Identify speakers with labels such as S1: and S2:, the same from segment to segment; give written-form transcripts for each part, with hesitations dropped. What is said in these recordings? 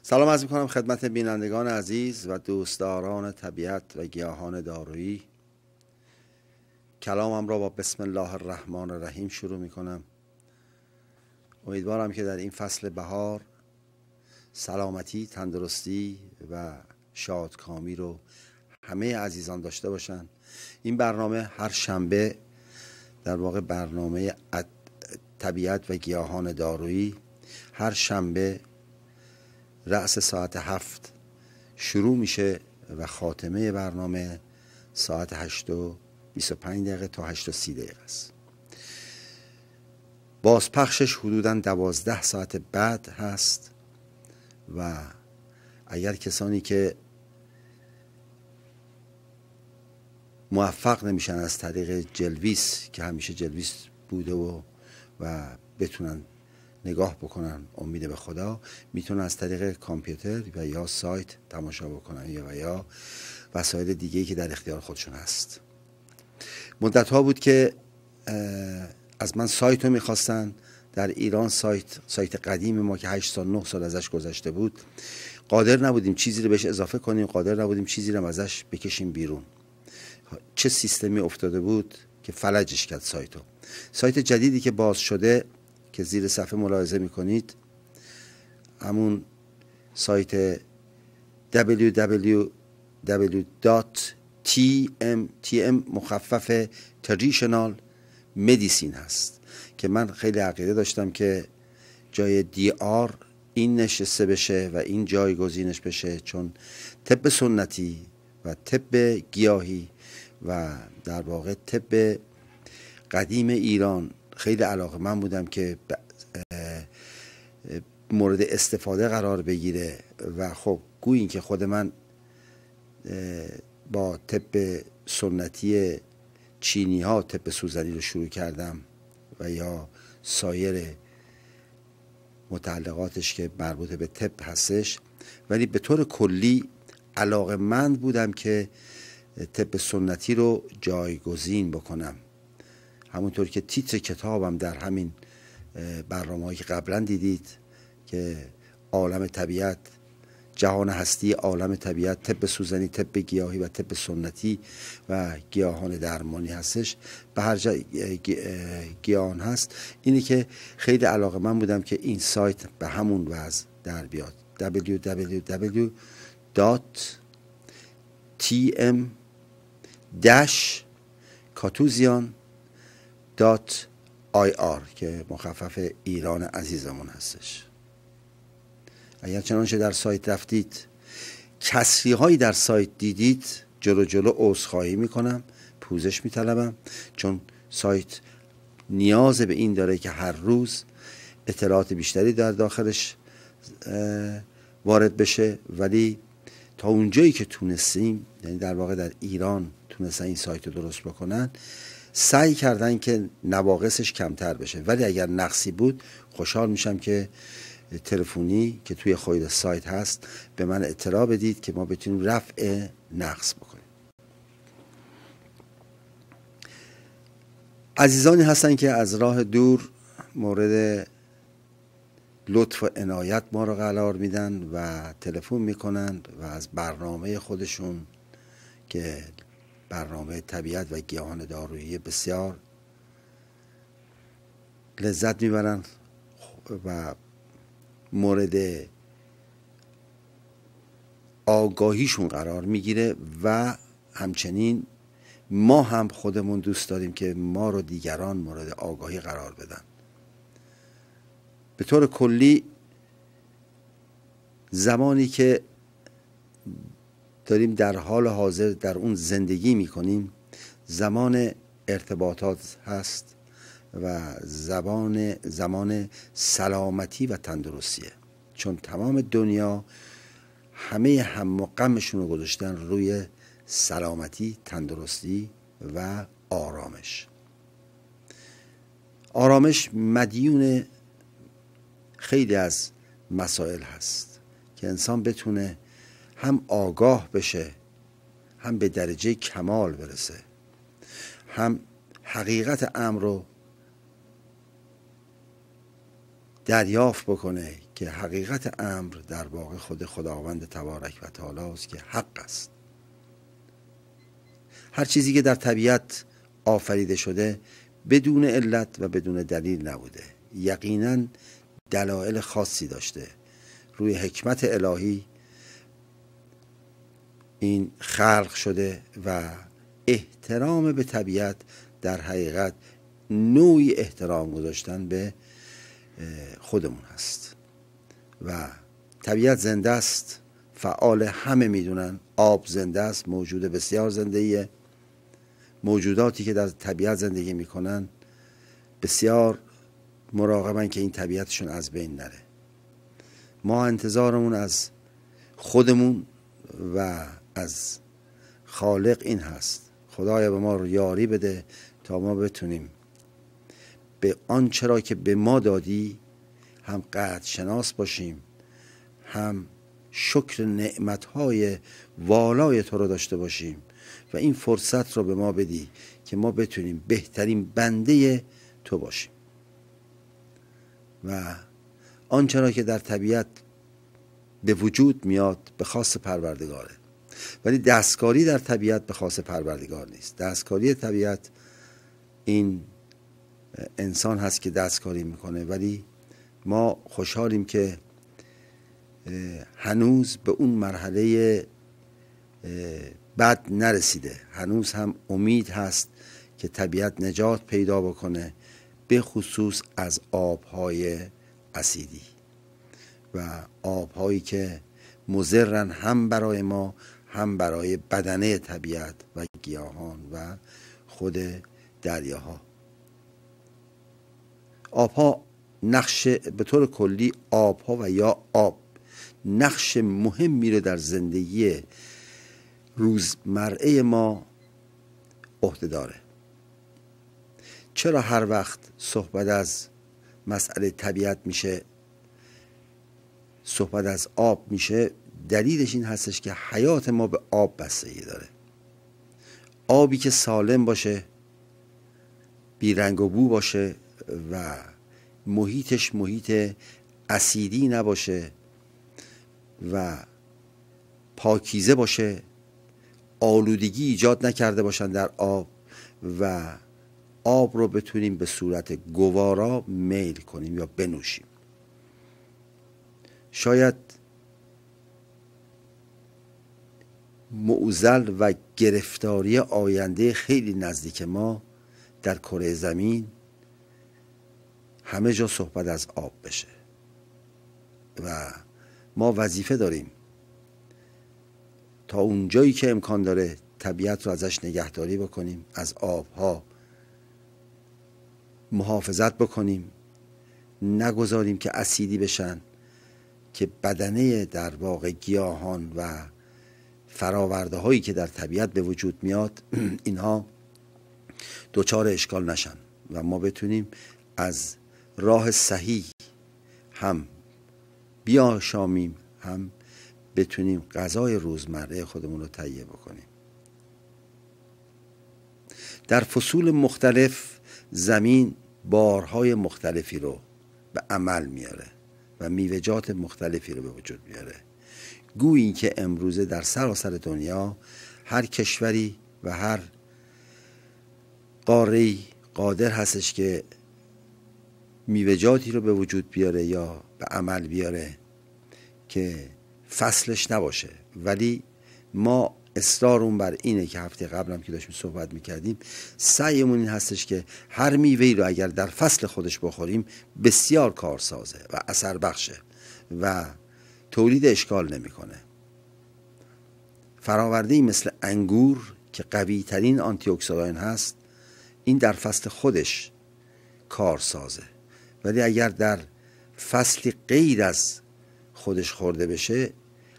S1: سلام عرض می‌کنم خدمت بینندگان عزیز و دوستداران طبیعت و گیاهان دارویی. کلامم را با بسم الله الرحمن الرحیم شروع می‌کنم. امیدوارم که در این فصل بهار سلامتی، تندرستی و شادکامی رو همه عزیزان داشته باشن. این برنامه هر شنبه، در واقع برنامه طبیعت و گیاهان دارویی، هر شنبه رأس ساعت 7 شروع میشه و خاتمه برنامه ساعت 8:25 تا 8:30 است. بازپخشش حدوداً 12 ساعت بعد هست و اگر کسانی که موفق نمیشن از طریق جلویس که همیشه جلویس بوده و بتونن نگاه بکنن، امید به خدا، میتونن از طریق کامپیوتر و یا سایت تماشا بکنن یا وسایل دیگه‌ای که در اختیار خودشون هست. مدت ها بود که از من سایت رو میخواستن. در ایران سایت قدیم ما که 8 سال 9 سال ازش گذشته بود، قادر نبودیم چیزی رو بهش اضافه کنیم، قادر نبودیم چیزی رو ازش بکشیم بیرون. چه سیستمی افتاده بود که فلجش کرد سایتو. سایت جدیدی که باز شده که زیر صفحه ملاحظه میکنید، همون سایت www.tm مخفف traditional medicine هست که من خیلی عقیده داشتم که جای DR این نشسته بشه و این جایگزینش بشه، چون طب سنتی و طب گیاهی و در واقع طب قدیم ایران خیلی علاقه‌مند بودم که مورد استفاده قرار بگیره و خب گویین که خود من با طب سنتی چینی ها طب سوزنی رو شروع کردم و یا سایر متعلقاتش که مربوط به طب هستش، ولی به طور کلی علاقه‌مند بودم که طب سنتی رو جایگزین بکنم. همونطور که تیتر کتابم در همین برنامه‌هایی که قبلا دیدید که عالم طبیعت، جهان هستی، عالم طبیعت، طب سوزنی، طب گیاهی و طب سنتی و گیاهان درمانی هستش، به هر جای گیاهان هست، اینه که خیلی علاقه‌مند بودم که این سایت به همون وضع در بیاد. www.tm-katuzian.ir که مخفف ایران عزیزمون هستش. اگر چنانچه در سایت رفتید کسری هایی در سایت دیدید، جلو عذرخواهی میکنم، پوزش میطلبم، چون سایت نیاز به این داره که هر روز اطلاعات بیشتری در داخلش وارد بشه، ولی تا اونجایی که تونستیم، یعنی در واقع در ایران تونستن این سایت رو درست بکنن، سعی کردن که نواقصش کمتر بشه، ولی اگر نقصی بود خوشحال میشم که تلفنی که توی خود سایت هست به من اطلاع بدید که ما بتونیم رفع نقص بکنیم. عزیزانی هستن که از راه دور مورد لطف و عنایت ما رو قرار میدن و تلفن میکنن و از برنامه خودشون که برنامه طبیعت و گیاهان دارویی بسیار لذت میبرن و مورد آگاهیشون قرار میگیره و همچنین ما هم خودمون دوست داریم که ما رو دیگران مورد آگاهی قرار بدن. به طور کلی زمانی که داریم در حال حاضر در اون زندگی میکنیم، زمان ارتباطات هست و زمان سلامتی و تندرستیه، چون تمام دنیا همه هم و غمشون رو گذاشتن روی سلامتی، تندرستی و آرامش. آرامش مدیون خیلی از مسائل هست که انسان بتونه هم آگاه بشه، هم به درجه کمال برسه، هم حقیقت امر رو دریافت بکنه که حقیقت امر در واقع خود خداوند تبارک و تعالی است که حق است. هر چیزی که در طبیعت آفریده شده بدون علت و بدون دلیل نبوده، یقیناً دلایل خاصی داشته. روی حکمت الهی این خلق شده و احترام به طبیعت در حقیقت نوعی احترام گذاشتن به خودمون هست و طبیعت زنده است، فعال، همه میدونن. آب زنده است، موجود بسیار زنده‌ایه. موجوداتی که در طبیعت زندگی میکنن بسیار مراقبن که این طبیعتشون از بین نره. ما انتظارمون از خودمون و از خالق این هست خدایا به ما رو یاری بده تا ما بتونیم به آنچه را که به ما دادی هم قدر شناس باشیم، هم شکر نعمتهای والای تو رو داشته باشیم و این فرصت رو به ما بدی که ما بتونیم بهترین بنده تو باشیم. و آنچه را که در طبیعت به وجود میاد به خاص پروردگاره، ولی دستکاری در طبیعت به خاص پروردگار نیست. دستکاری طبیعت این انسان هست که دستکاری میکنه، ولی ما خوشحالیم که هنوز به اون مرحله بد نرسیده. هنوز هم امید هست که طبیعت نجات پیدا بکنه، به خصوص از آبهای اسیدی و آبهایی که مضرن هم برای ما هم برای بدنه طبیعت و گیاهان و خود دریاها. آبها نقش به طور کلی آبها و یا آب نقش مهمی رو در زندگی روزمره ما عهده داره. چرا هر وقت صحبت از مسئله طبیعت میشه، صحبت از آب میشه؟ دلیلش این هستش که حیات ما به آب بستگی داره. آبی که سالم باشه، بی رنگ و بو باشه و محیطش محیط اسیدی نباشه و پاکیزه باشه، آلودگی ایجاد نکرده باشن در آب و آب رو بتونیم به صورت گوارا میل کنیم یا بنوشیم. شاید معضل و گرفتاری آینده خیلی نزدیک ما در کره زمین همه جا صحبت از آب بشه و ما وظیفه داریم تا اونجایی که امکان داره طبیعت رو ازش نگهداری بکنیم، از آبها محافظت بکنیم، نگذاریم که اسیدی بشن که بدنه در واقع گیاهان و فراورده هایی که در طبیعت به وجود میاد اینها دچار اشکال نشن و ما بتونیم از راه صحیح هم بیاشامیم، هم بتونیم غذای روزمره خودمون رو تهیه بکنیم. در فصول مختلف زمین بارهای مختلفی رو به عمل میاره و میوه‌جات مختلفی رو به وجود میاره. گویی که امروزه در سراسر دنیا هر کشوری و هر قاره‌ای قادر هستش که میوه‌جاتی رو به وجود بیاره یا به عمل بیاره که فصلش نباشه، ولی ما اصرارمون بر اینه که هفته قبلم که داشتیم صحبت میکردیم سعیمون این هستش که هر میوه‌ای رو اگر در فصل خودش بخوریم بسیار کارسازه و اثر بخشه و تولید اشکال نمیکنه. فراورده‌ای مثل انگور که قوی ترین آنتی اکسیدان هست، این در فصل خودش کارسازه، ولی اگر در فصلی غیر از خودش خورده بشه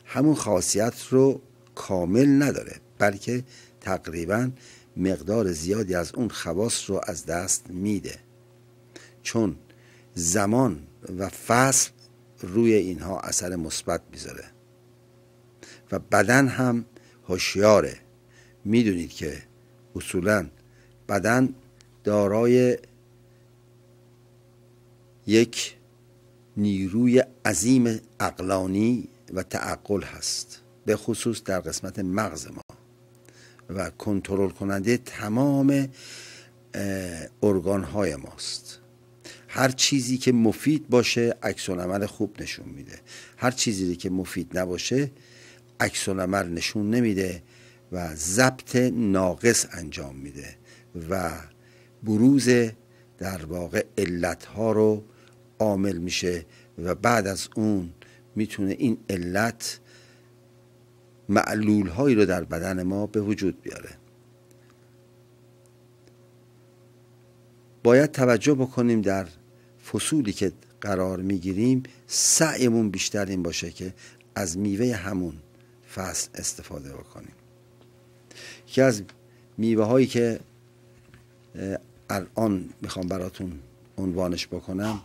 S1: همون خاصیت رو کامل نداره، بلکه تقریبا مقدار زیادی از اون خواص رو از دست میده، چون زمان و فصل روی اینها اثر مثبت میذاره. و بدن هم هوشیاره. میدونید که اصولا بدن دارای یک نیروی عظیم عقلانی و تعقل هست، به خصوص در قسمت مغز ما و کنترل کننده تمام ارگان‌های ماست. هر چیزی که مفید باشه عکس العمل خوب نشون میده، هر چیزی که مفید نباشه عکس العمل نشون نمیده و ضبط ناقص انجام میده و بروز در واقع علتها رو عامل میشه و بعد از اون میتونه این علت معلول هایی رو در بدن ما به وجود بیاره. باید توجه بکنیم در فصولی که قرار میگیریم سعیمون بیشتر این باشه که از میوه همون فصل استفاده بکنیم. یکی از میوه هایی که الان میخوام براتون عنوانش بکنم،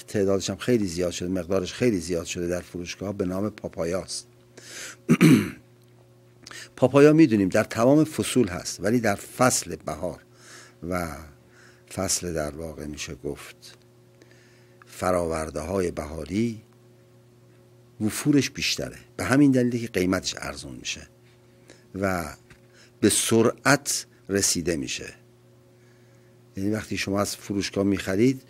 S1: تعدادش هم خیلی زیاد شده، مقدارش خیلی زیاد شده در فروشگاه، به نام پاپایاست. پاپایا میدونیم در تمام فصول هست، ولی در فصل بهار و فصل در واقع میشه گفت فراورده های بهاری وفورش بیشتره، به همین دلیلی که قیمتش ارزون میشه و به سرعت رسیده میشه. یعنی وقتی شما از فروشگاه میخرید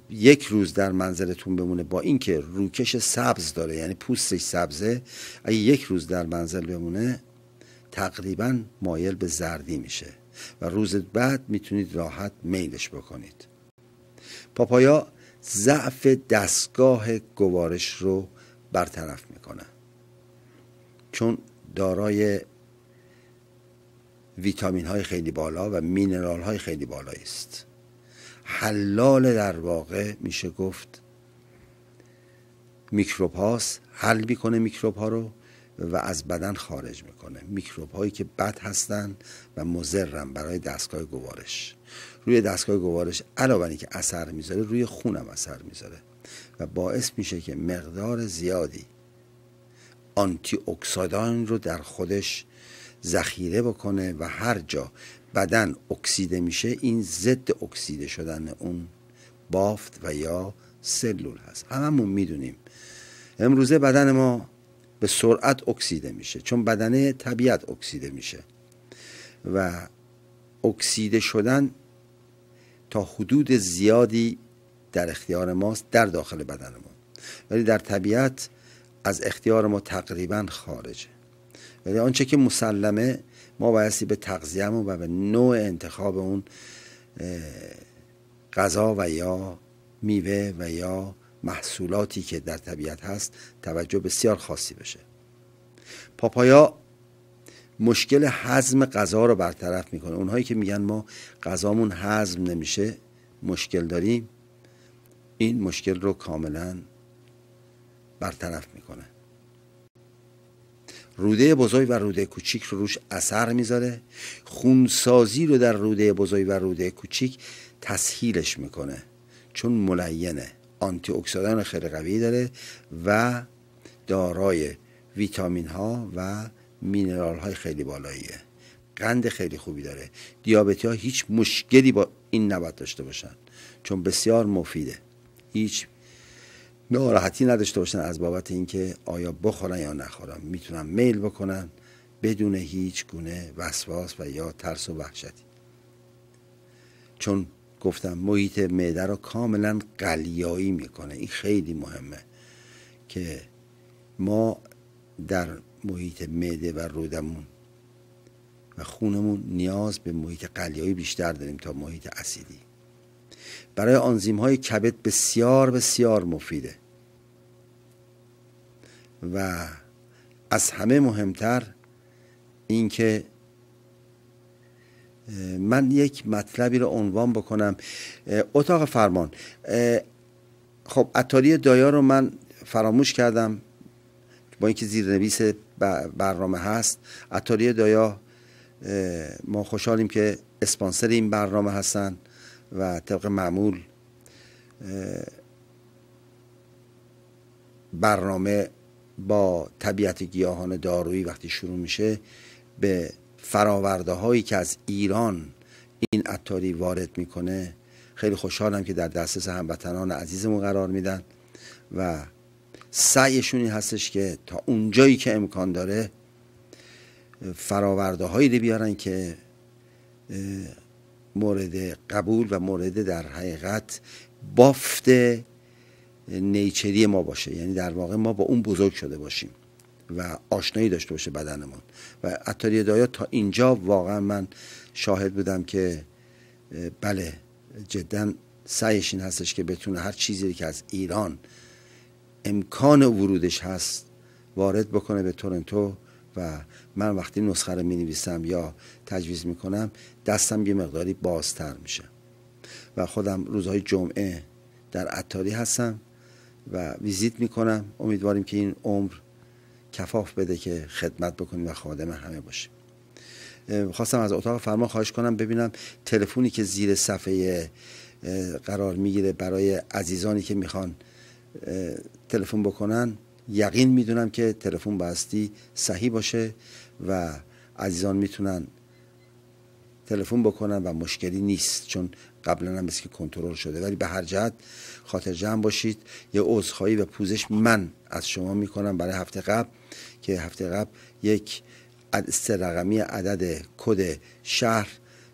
S1: یک روز در منزلتون بمونه، با اینکه روکش سبز داره یعنی پوستش سبزه، اگه یک روز در منزل بمونه تقریبا مایل به زردی میشه و روز بعد میتونید راحت میلش بکنید. پاپایا ضعف دستگاه گوارش رو برطرف میکنه، چون دارای ویتامین های خیلی بالا و مینرال های خیلی بالایی است. حلال در واقع میشه گفت میکروب هاست، حل میکنه میکروب ها رو و از بدن خارج میکنه، میکروب هایی که بد هستن و مضرن برای دستگاه گوارش. روی دستگاه گوارش علاوه بر اینکه اثر میذاره، روی خونم اثر میذاره و باعث میشه که مقدار زیادی آنتی اکسیدان رو در خودش ذخیره بکنه و هر جا بدن اکسیده میشه این ضد اکسیده شدن اون بافت و یا سلول هست. هممون میدونیم امروزه بدن ما به سرعت اکسیده میشه، چون بدن طبیعت اکسیده میشه و اکسیده شدن تا حدود زیادی در اختیار ماست در داخل بدن ما، ولی در طبیعت از اختیار ما تقریبا خارجه. ولی آنچه که مسلمه ما بایستی به تغذیه‌مون و به نوع انتخاب اون غذا و یا میوه و یا محصولاتی که در طبیعت هست توجه بسیار خاصی بشه. پاپایا مشکل هضم غذا رو برطرف میکنه. اونهایی که میگن ما غذامون هضم نمیشه، مشکل داریم، این مشکل رو کاملا برطرف میکنه. روده بزرگ و روده کوچیک رو روش اثر میذاره، خونسازی رو در روده بزرگ و روده کوچیک تسهیلش میکنه، چون ملینه، آنتی اکسیدان خیلی قوی داره و دارای ویتامین ها و مینرال های خیلی بالاییه، قند خیلی خوبی داره. دیابتی ها هیچ مشکلی با این نباید داشته باشن، چون بسیار مفیده، هیچ ناراحتی نداشته باشن از بابت اینکه آیا بخورن یا نخورن، میتونن میل بکنن بدون هیچ گونه وسواس و یا ترس و وحشتی، چون گفتم محیط معده رو کاملا قلیایی میکنه. این خیلی مهمه که ما در محیط معده و رودمون و خونمون نیاز به محیط قلیایی بیشتر داریم تا محیط اسیدی. برای آنزیم های کبد بسیار بسیار مفیده و از همه مهمتر این که من یک مطلبی رو عنوان بکنم. اتاق فرمان، خب عطاری دایا رو من فراموش کردم، با اینکه زیرنویس برنامه هست. عطاری دایا ما خوشحالیم که اسپانسر این برنامه هستن و طبق معمول برنامه با طبیعت گیاهان دارویی وقتی شروع میشه به فراورده هایی که از ایران این عطاری وارد میکنه خیلی خوشحالم که در دسترس هموطنان عزیزمون قرار میدن و سعیشون این هستش که تا اونجایی که امکان داره فراورده هایی رو بیارن که مورد قبول و مورد در حقیقت بافت نیچری ما باشه، یعنی در واقع ما با اون بزرگ شده باشیم و آشنایی داشته باشه بدنمون. و عطاری دایا تا اینجا واقعا من شاهد بودم که بله جدا سعیش این هستش که بتونه هر چیزی که از ایران امکان ورودش هست وارد بکنه به تورنتو. و من وقتی نسخه رو می نویسم یا تجویز می کنم دستم یه مقداری بازتر میشه و خودم روزهای جمعه در عطاری هستم و ویزیت می کنم. امیدواریم که این عمر کفاف بده که خدمت بکنیم و خادم همه باشیم. خواستم از اتاق فرمان خواهش کنم ببینم تلفنی که زیر صفحه قرار میگیره برای عزیزانی که میخوان تلفن بکنن، یقین میدونم که تلفن باستی صحیح باشه و عزیزان میتونن تلفن بکنن و مشکلی نیست، چون قبلا هم که کنترل شده. ولی به هر جهت خاطر جمع باشید. یه عذرخواهی و پوزش من از شما میکنم برای هفته قبل که هفته قبل یک 3 رقمی عدد کد شهر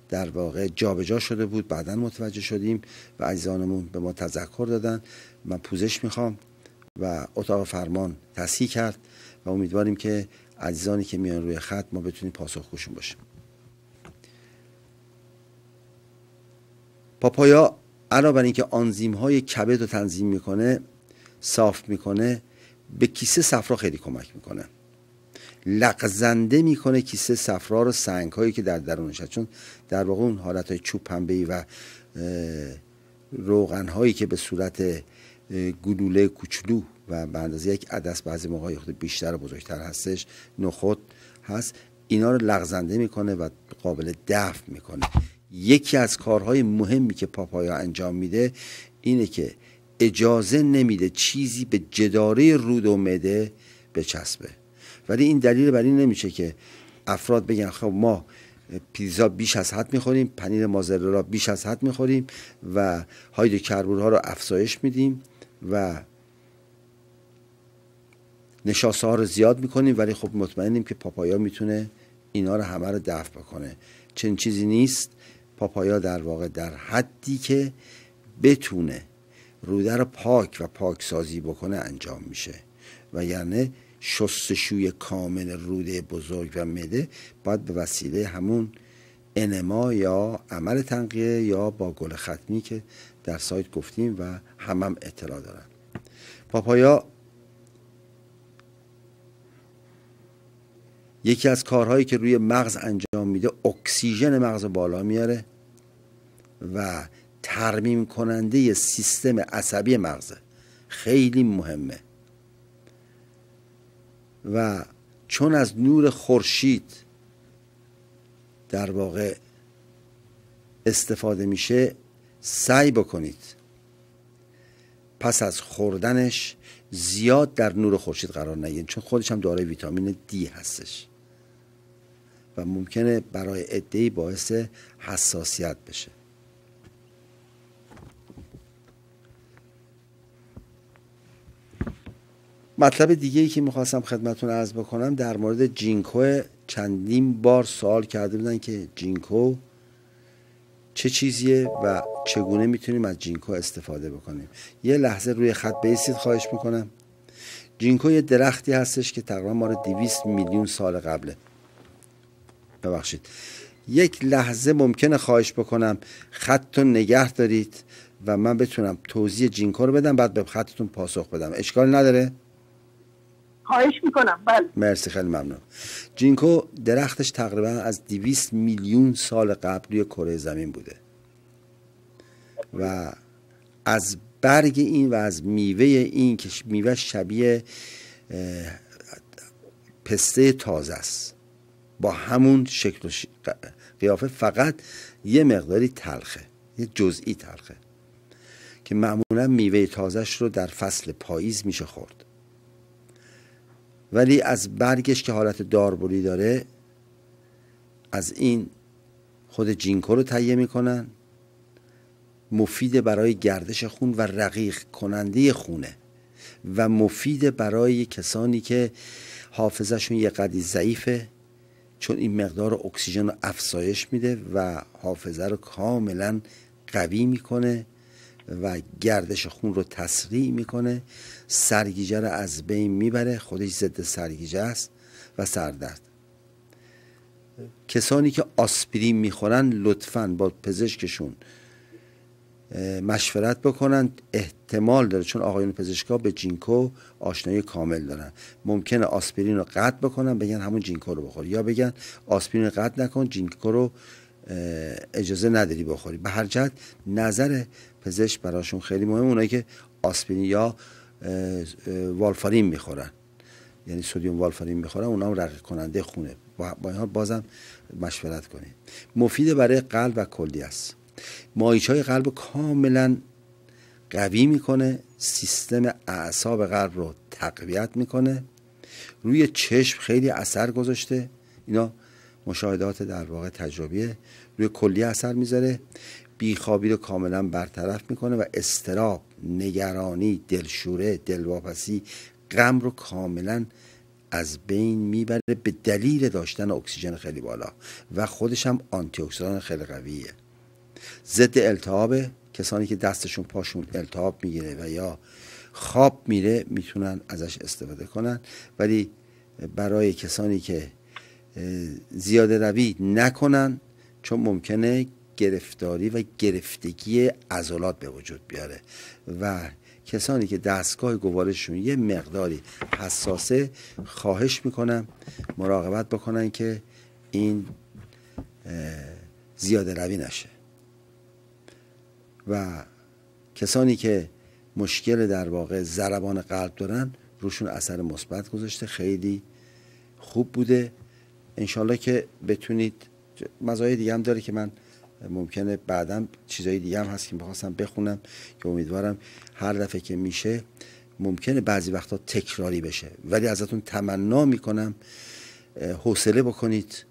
S1: در واقع جابجا شده بود، بعداً متوجه شدیم و عزیزانمون به ما تذکر دادن. من پوزش میخوام و اتاق فرمان تصحیح کرد و امیدواریم که عزیزانی که میان روی خط ما بتونیم پاسخگوشون باشیم. پاپایا علاوه بر اینکه آنزیم های کبد رو تنظیم میکنه، صاف میکنه، به کیسه صفرا خیلی کمک میکنه. لغزنده میکنه کیسه صفرا رو، سنگ هایی که در درونش هست، چون در واقع اون حالت های چوب پنبه‌ای و روغن هایی که به صورت گلوله کوچولو و به اندازه یک عدس بعضی موقع بیشتر و بزرگتر هستش، نخود هست، اینا رو لغزنده میکنه و قابل دفع میکنه. یکی از کارهای مهمی که پاپایا انجام میده اینه که اجازه نمیده چیزی به جداره رود و معده بچسبه. ولی این دلیل بر این نمیشه که افراد بگن خب ما پیتزا بیش از حد میخوریم، پنیر موزارلا بیش از حد میخوریم و هایدروکربن‌ها رو افزایش میدیم و نشاسته ها رو زیاد میکنیم، ولی خب مطمئنیم که پاپایا میتونه اینا رو همه رو دفع بکنه. چنین چیزی نیست. پاپایا در واقع در حدی که بتونه روده رو پاک و پاکسازی بکنه انجام میشه و یعنی شستشوی کامل روده بزرگ و معده باید به وسیله همون انما یا عمل تنقیه یا با گل ختمی که در سایت گفتیم و هم اطلاع دارن. پاپایا یکی از کارهایی که روی مغز انجام میده اکسیژن مغز بالا میاره و ترمیم کننده سیستم عصبی مغزه، خیلی مهمه. و چون از نور خورشید در واقع استفاده میشه، سعی بکنید پس از خوردنش زیاد در نور خورشید قرار نگیرید، چون خودش هم دارای ویتامین دی هستش و ممکنه برای عده‌ای باعث حساسیت بشه. مطلب دیگه‌ای که میخواستم خدمتتون عرض بکنم در مورد جینکو. چندین بار سوال کرده بودن که جینکو چه چیزیه و چگونه میتونیم از جینکو استفاده بکنیم. یه لحظه روی خط بیستید خواهش میکنم. جینکو یه درختی هستش که تقریبا مال 200 میلیون سال قبله. ببخشید یک لحظه ممکنه خواهش بکنم خطتون نگه دارید و من بتونم توضیح جینکو رو بدم، بعد به خطتون پاسخ بدم. اشکال نداره؟
S2: خواهش میکنم. بله
S1: مرسی، خیلی ممنون. جینکو درختش تقریبا از 200 میلیون سال قبل روی کره زمین بوده و از برگ این و از میوه این که میوه شبیه پسته تازه است با همون شکل و قیافه، فقط یه مقداری تلخه، یه جزئی تلخه که معمولا میوه تازهش رو در فصل پاییز میشه خورد. ولی از برگش که حالت داربولی داره، از این خود جینکو رو تهیه میکنن مفید برای گردش خون و رقیق کننده خونه و مفید برای کسانی که حافظه‌شون یه قدری ضعیفه، چون این مقدار اکسیژن رو افزایش میده و حافظه رو کاملا قوی میکنه و گردش خون رو تسریع میکنه، سرگیجه رو از بین میبره، خودش ضد سرگیجه است و سردرد. کسانی که آسپرین میخورن لطفاً با پزشکشون مشورت بکنن. احتمال داره، چون آقایون پزشکا به جینکو آشنایی کامل دارن، ممکنه آسپرین رو قطع بکنن بگن همون جینکو رو بخور، یا بگن آسپرین رو قطع نکن جینکو رو اجازه نداری بخوری. به هر جهت نظر پزشک براشون خیلی مهمه. اونایی که آسپرین یا والفارین میخورن، یعنی سدیم والفارین میخورن، اونا هم رقیق کننده خونه. با این حال بازم مشورت کنید. مفید برای قلب و کلیه است. مایچای قلب کاملا قوی میکنه، سیستم اعصاب قلب رو تقویت میکنه، روی چشم خیلی اثر گذاشته، اینا مشاهدات در واقع تجربیه، روی کلیه اثر میذاره، بیخوابی رو کاملا برطرف میکنه و اضطراب، نگرانی، دلشوره، دلواپسی، غم رو کاملا از بین میبره به دلیل داشتن اکسیژن خیلی بالا و خودش هم آنتی اکسیدان خیلی قویه. ضد التهاب، کسانی که دستشون پاشون التهاب میگیره و یا خواب میره میتونن ازش استفاده کنن، ولی برای کسانی که زیاده روی نکنن، چون ممکنه گرفتاری و گرفتگی عضلات به وجود بیاره و کسانی که دستگاه گوارششون یه مقداری حساسه، خواهش میکنم مراقبت بکنن که این زیاده روی نشه. و کسانی که مشکل در واقع ضربان قلب دارن روشون اثر مثبت گذاشته، خیلی خوب بوده. انشالله که بتونید. مزایای دیگه هم داره که من ممکنه بعدم چیزای دیگه هم هست که می‌خواستم بخونم که امیدوارم هر دفعه که میشه، ممکنه بعضی وقتا تکراری بشه، ولی ازتون تمنا میکنم حوصله بکنید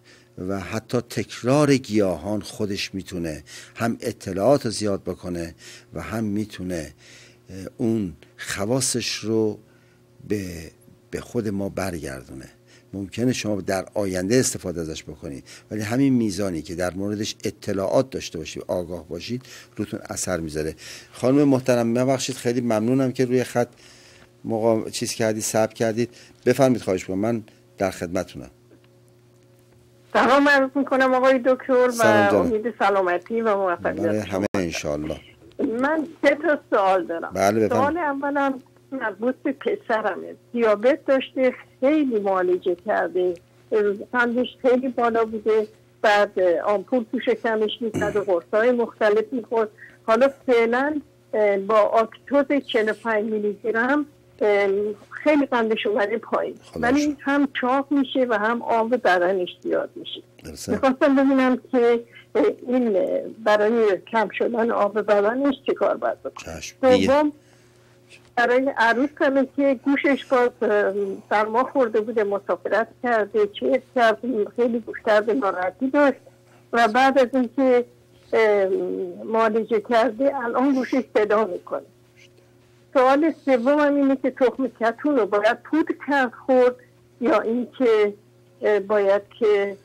S1: و حتی تکرار گیاهان خودش میتونه هم اطلاعات رو زیاد بکنه و هم میتونه اون خواصش رو به خود ما برگردونه. ممکنه شما در آینده استفاده ازش بکنید، ولی همین میزانی که در موردش اطلاعات داشته باشید، آگاه باشید، روتون اثر میذاره. خانم محترم ببخشید، خیلی ممنونم که روی خط چیز کردید، ثبت کردید. بفرمایید، خواهش می‌کنم، من در خدمتتونم.
S2: سلام عرض میکنم آقای دکتر و امید سلامتی و موفقیت
S1: برای همه انشالله.
S2: من 3 تا سوال دارم.
S1: بله
S2: سوال اولم مربوط به پسرمه. دیابت داشته، خیلی معالجه کرده، قندش خیلی بالا بوده، بعد آمپول تو شکمش میزد و قرصای مختلف میخورد. حالا فعلا با آکتوز 45 میلی گرم خیلی قندش اومده پایین، ولی هم چاق میشه و هم آب بدنش زیاد میشه. میخواستم ببینم که این برای کم شدن آب بدنش چه کار باید بکنه. دوم برای عروسمه که گوشش باز سرما خورده بوده، مسافرت کرده، چه کرد، خیلی گوش‌درد ناراحتی داشت و بعد از اینکه معالجه کرده الان گوشش صدا میکنه. سوال سومم اینه که تخم کتون رو باید پودر کرد خورد یا اینکه باید که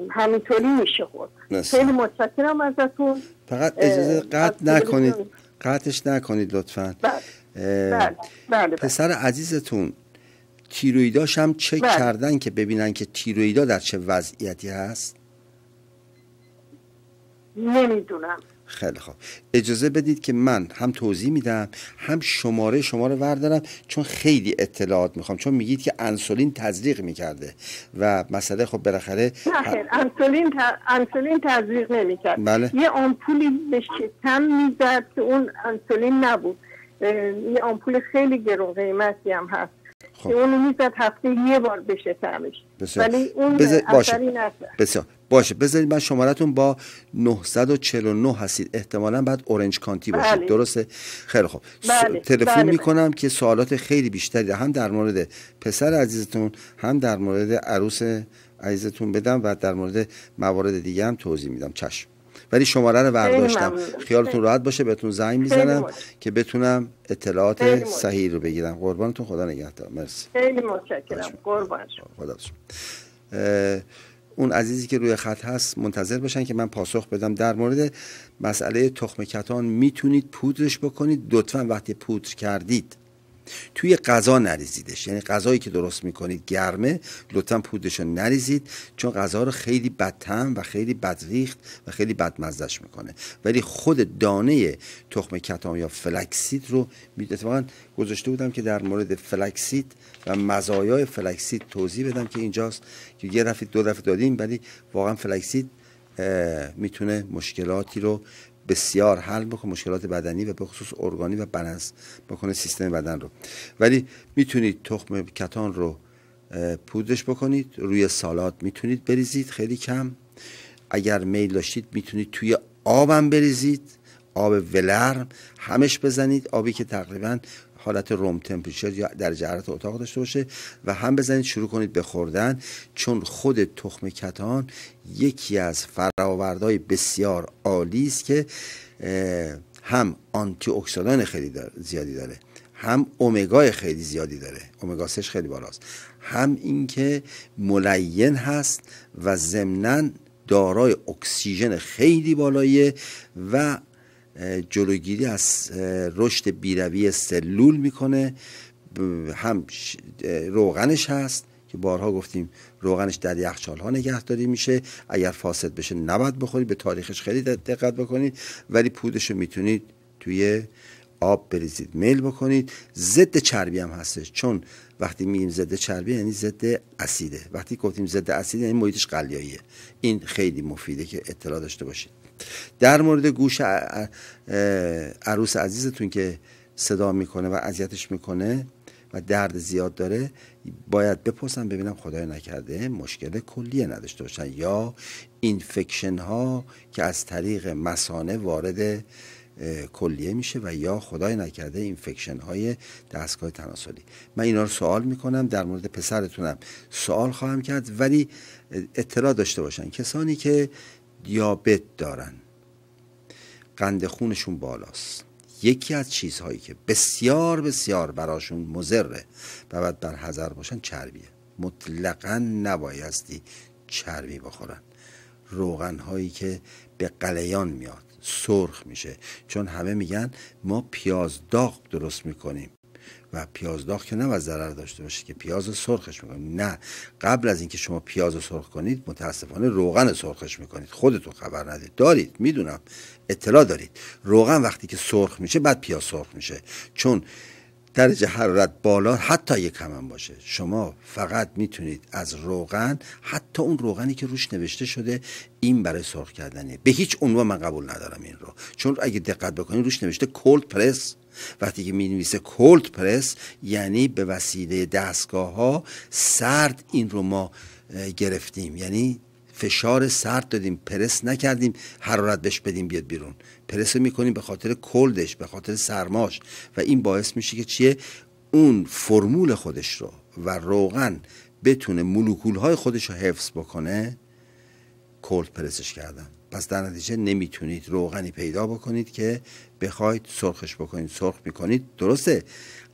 S2: همینطوری میشه خورد؟ خیلی متشکرم ازتون.
S1: فقط اجازه قطع نکنید، قطعش نکنید لطفاً.
S2: بله.
S1: پسر عزیزتون تیرویداش هم چک کردن که ببینن که تیرویدا در چه وضعیتی هست؟
S2: نمیدونم.
S1: خیلی خوب، اجازه بدید که من هم توضیح میدم هم شماره شما رو وردارم، چون خیلی اطلاعات میخوام، چون میگید که انسولین تزریق میکرده و مسئله خب بالاخره
S2: انسولین تزریق نمیکرد.
S1: بله.
S2: یه آمپولی به شکم میزد که اون انسولین نبود، یه آمپول خیلی گرون قیمتی هم هست که اونو میزد هفته یه بار به شکمش، ولی اون اثری نکرد.
S1: بسیار باشه، بذارید من شمارتون با 949 هستید، احتمالاً بعد اورنج کانتی باشید. بله. درسته؟ خیلی خوب. تلفن میکنم که سوالات خیلی بیشتری هم در مورد پسر عزیزتون هم در مورد عروس عزیزتون بدم و در مورد موارد دیگه هم توضیح میدم. چشم. ولی شماره رو برداشتم، خیالتون راحت باشه، بهتون زنگ میزنم که بتونم اطلاعات صحیح رو بگیرم. قربانتون، خدا نگهدار. مرسی،
S2: خیلی متشکرم. قربان
S1: خدا. اون عزیزی که روی خط هست منتظر باشن که من پاسخ بدم. در مورد مسئله تخم کتان میتونید پودرش بکنید. لطفاً وقتی پودر کردید توی غذا نریزیدش، یعنی غذایی که درست میکنید گرمه، لطفاً پودرشو نریزید، چون غذا رو خیلی بدطعم و خیلی بدریخت و خیلی بدمزه‌اش میکنه. ولی خود دانه تخم کتان یا فلکسید رو اتفاقاً گذاشته بودم که در مورد فلکسید و مزایای فلکسید توضیح بدم که اینجاست که یه دفعه دو دفعه دادیم، ولی واقعاً فلکسید میتونه مشکلاتی رو بسیار حل بکنه، مشکلات بدنی و به خصوص ارگانی و بالانس بکنه سیستم بدن رو. ولی میتونید تخم کتان رو پودرش بکنید، روی سالاد میتونید بریزید خیلی کم. اگر میل داشتید میتونید توی آبم بریزید، آب ولرم همش بزنید، آبی که تقریبا حالت روم تمپریچر یا درجه حرارت اتاق داشته باشه و هم بزنید، شروع کنید به خوردن. چون خود تخم کتان یکی از فرآوردهای بسیار عالی است که هم آنتی اکسیدان خیلی زیادی داره، هم امگا خیلی زیادی داره، امگا 3 خیلی بالاست، هم اینکه ملین هست و ضمناً دارای اکسیژن خیلی بالاییه و جلوگیری از رشد بیروی سلول میکنه. هم روغنش هست که بارها گفتیم روغنش در یخچال ها نگهداری میشه، اگر فاسد بشه نباید بخورید، به تاریخش خیلی دقت بکنید. ولی پودرش رو میتونید توی آب بریزید، میل بکنید. ضد چربی هم هستش، چون وقتی میگیم ضد چربی یعنی ضد اسیده. وقتی گفتیم ضد اسید یعنی محیطش قلیاییه. این خیلی مفیده که اطلاع داشته باشید. در مورد گوش عروس عزیزتون که صدا میکنه و اذیتش میکنه و درد زیاد داره، باید بپرسم ببینم خدای نکرده مشکل کلیه نداشته باشن یا اینفکشن ها که از طریق مثانه وارد کلیه میشه و یا خدای نکرده اینفکشن های دستگاه تناسلی. من اینا رو سوال میکنم. در مورد پسرتونم سوال خواهم کرد، ولی اطلاع داشته باشن کسانی که دیابت دارن، قند خونشون بالاست، یکی از چیزهایی که بسیار بسیار براشون مضره و باید بر حذر باشن چربیه. مطلقاً نبایستی چربی بخورن. روغن هایی که به قلیان میاد، سرخ میشه، چون همه میگن ما پیاز داغ درست میکنیم و پیاز داغ که نباید ضرر داشته باشه که پیاز سرخش میکنیم. نه، قبل از اینکه شما پیاز سرخ کنید متاسفانه روغن سرخش میکنید. خودتون خبر ندید. دارید، میدونم، اطلاع دارید. روغن وقتی که سرخ میشه بعد پیاز سرخ میشه، چون درجه حرارت بالا حتی یک هم باشه. شما فقط میتونید از روغن، حتی اون روغنی که روش نوشته شده این برای سرخ کردنه، به هیچ عنوان من قبول ندارم این رو، چون اگه دقت بکنید روش نوشته کولد پرس. وقتی که می نویسه کولد پرس یعنی به وسیله دستگاه ها سرد این رو ما گرفتیم، یعنی فشار سرد دادیم، پرس نکردیم حرارت بهش بدیم بیاد بیرون. پرس رو میکنیم به خاطر کلدش، به خاطر سرماش، و این باعث میشه که چیه؟ اون فرمول خودش رو و روغن بتونه مولکول های خودش رو حفظ بکنه. کولد پرسش کردن. پس در نتیجه نمیتونید روغنی پیدا بکنید که بخواید سرخش بکنید. سرخ میکنید، درسته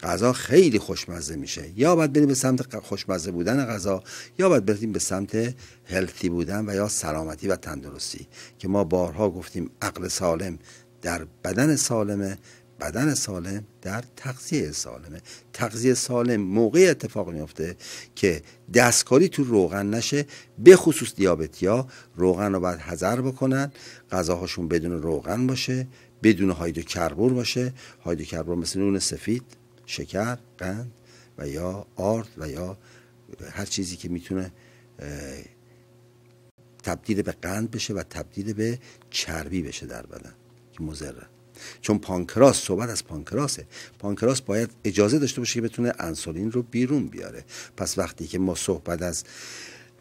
S1: غذا خیلی خوشمزه میشه، یا باید بریم به سمت خوشمزه بودن غذا، یا باید بریم به سمت هلتی بودن و یا سلامتی و تندرستی، که ما بارها گفتیم عقل سالم در بدن سالمه، بدن سالم در تغذیه سالمه. تغذیه سالم موقع اتفاق میفته که دستکاری تو روغن نشه. به خصوص دیابتیا روغن رو باید حذر بکنن، غذاهاشون بدون روغن باشه، بدون هایدروکربن باشه. هایدروکربن مثل نون سفید، شکر، قند و یا آرد و یا هر چیزی که میتونه تبدیل به قند بشه و تبدیل به چربی بشه در بدن که مضره. چون پانکراس، صحبت از پانکراسه، پانکراس باید اجازه داشته باشه که بتونه انسولین رو بیرون بیاره. پس وقتی که ما صحبت از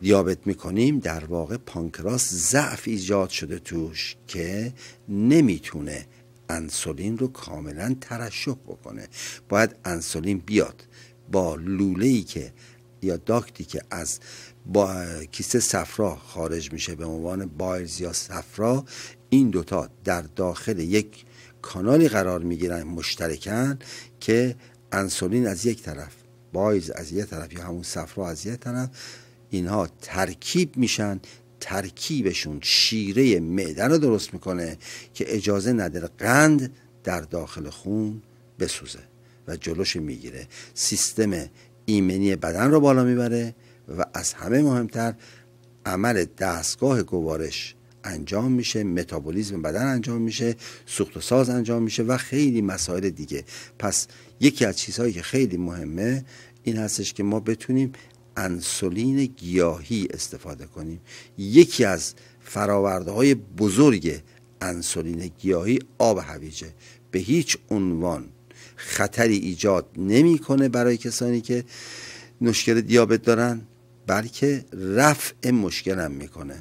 S1: دیابت میکنیم، در واقع پانکراس ضعف ایجاد شده توش که نمیتونه انسولین رو کاملا ترشح بکنه. باید انسولین بیاد با لوله‌ای که یا داکتی که از با کیسه صفرا خارج میشه به عنوان بایلز یا صفرا. این دوتا در داخل یک کانالی قرار میگیرن مشترکن که انسولین از یک طرف، بایلز از یک طرف یا همون صفرا از یک طرف، اینها ترکیب میشن. ترکیبشون شیره معده رو درست میکنه که اجازه نداره قند در داخل خون بسوزه و جلوش میگیره. سیستم ایمنی بدن رو بالا میبره و از همه مهمتر عمل دستگاه گوارش انجام میشه، متابولیسم بدن انجام میشه، سوخت و ساز انجام میشه و خیلی مسائل دیگه. پس یکی از چیزهایی که خیلی مهمه این هستش که ما بتونیم انسولین گیاهی استفاده کنیم. یکی از فراورده‌های بزرگ انسولین گیاهی آب هویجه. به هیچ عنوان خطری ایجاد نمیکنه برای کسانی که مشکل دیابت دارن، بلکه رفع مشکل هم میکنه.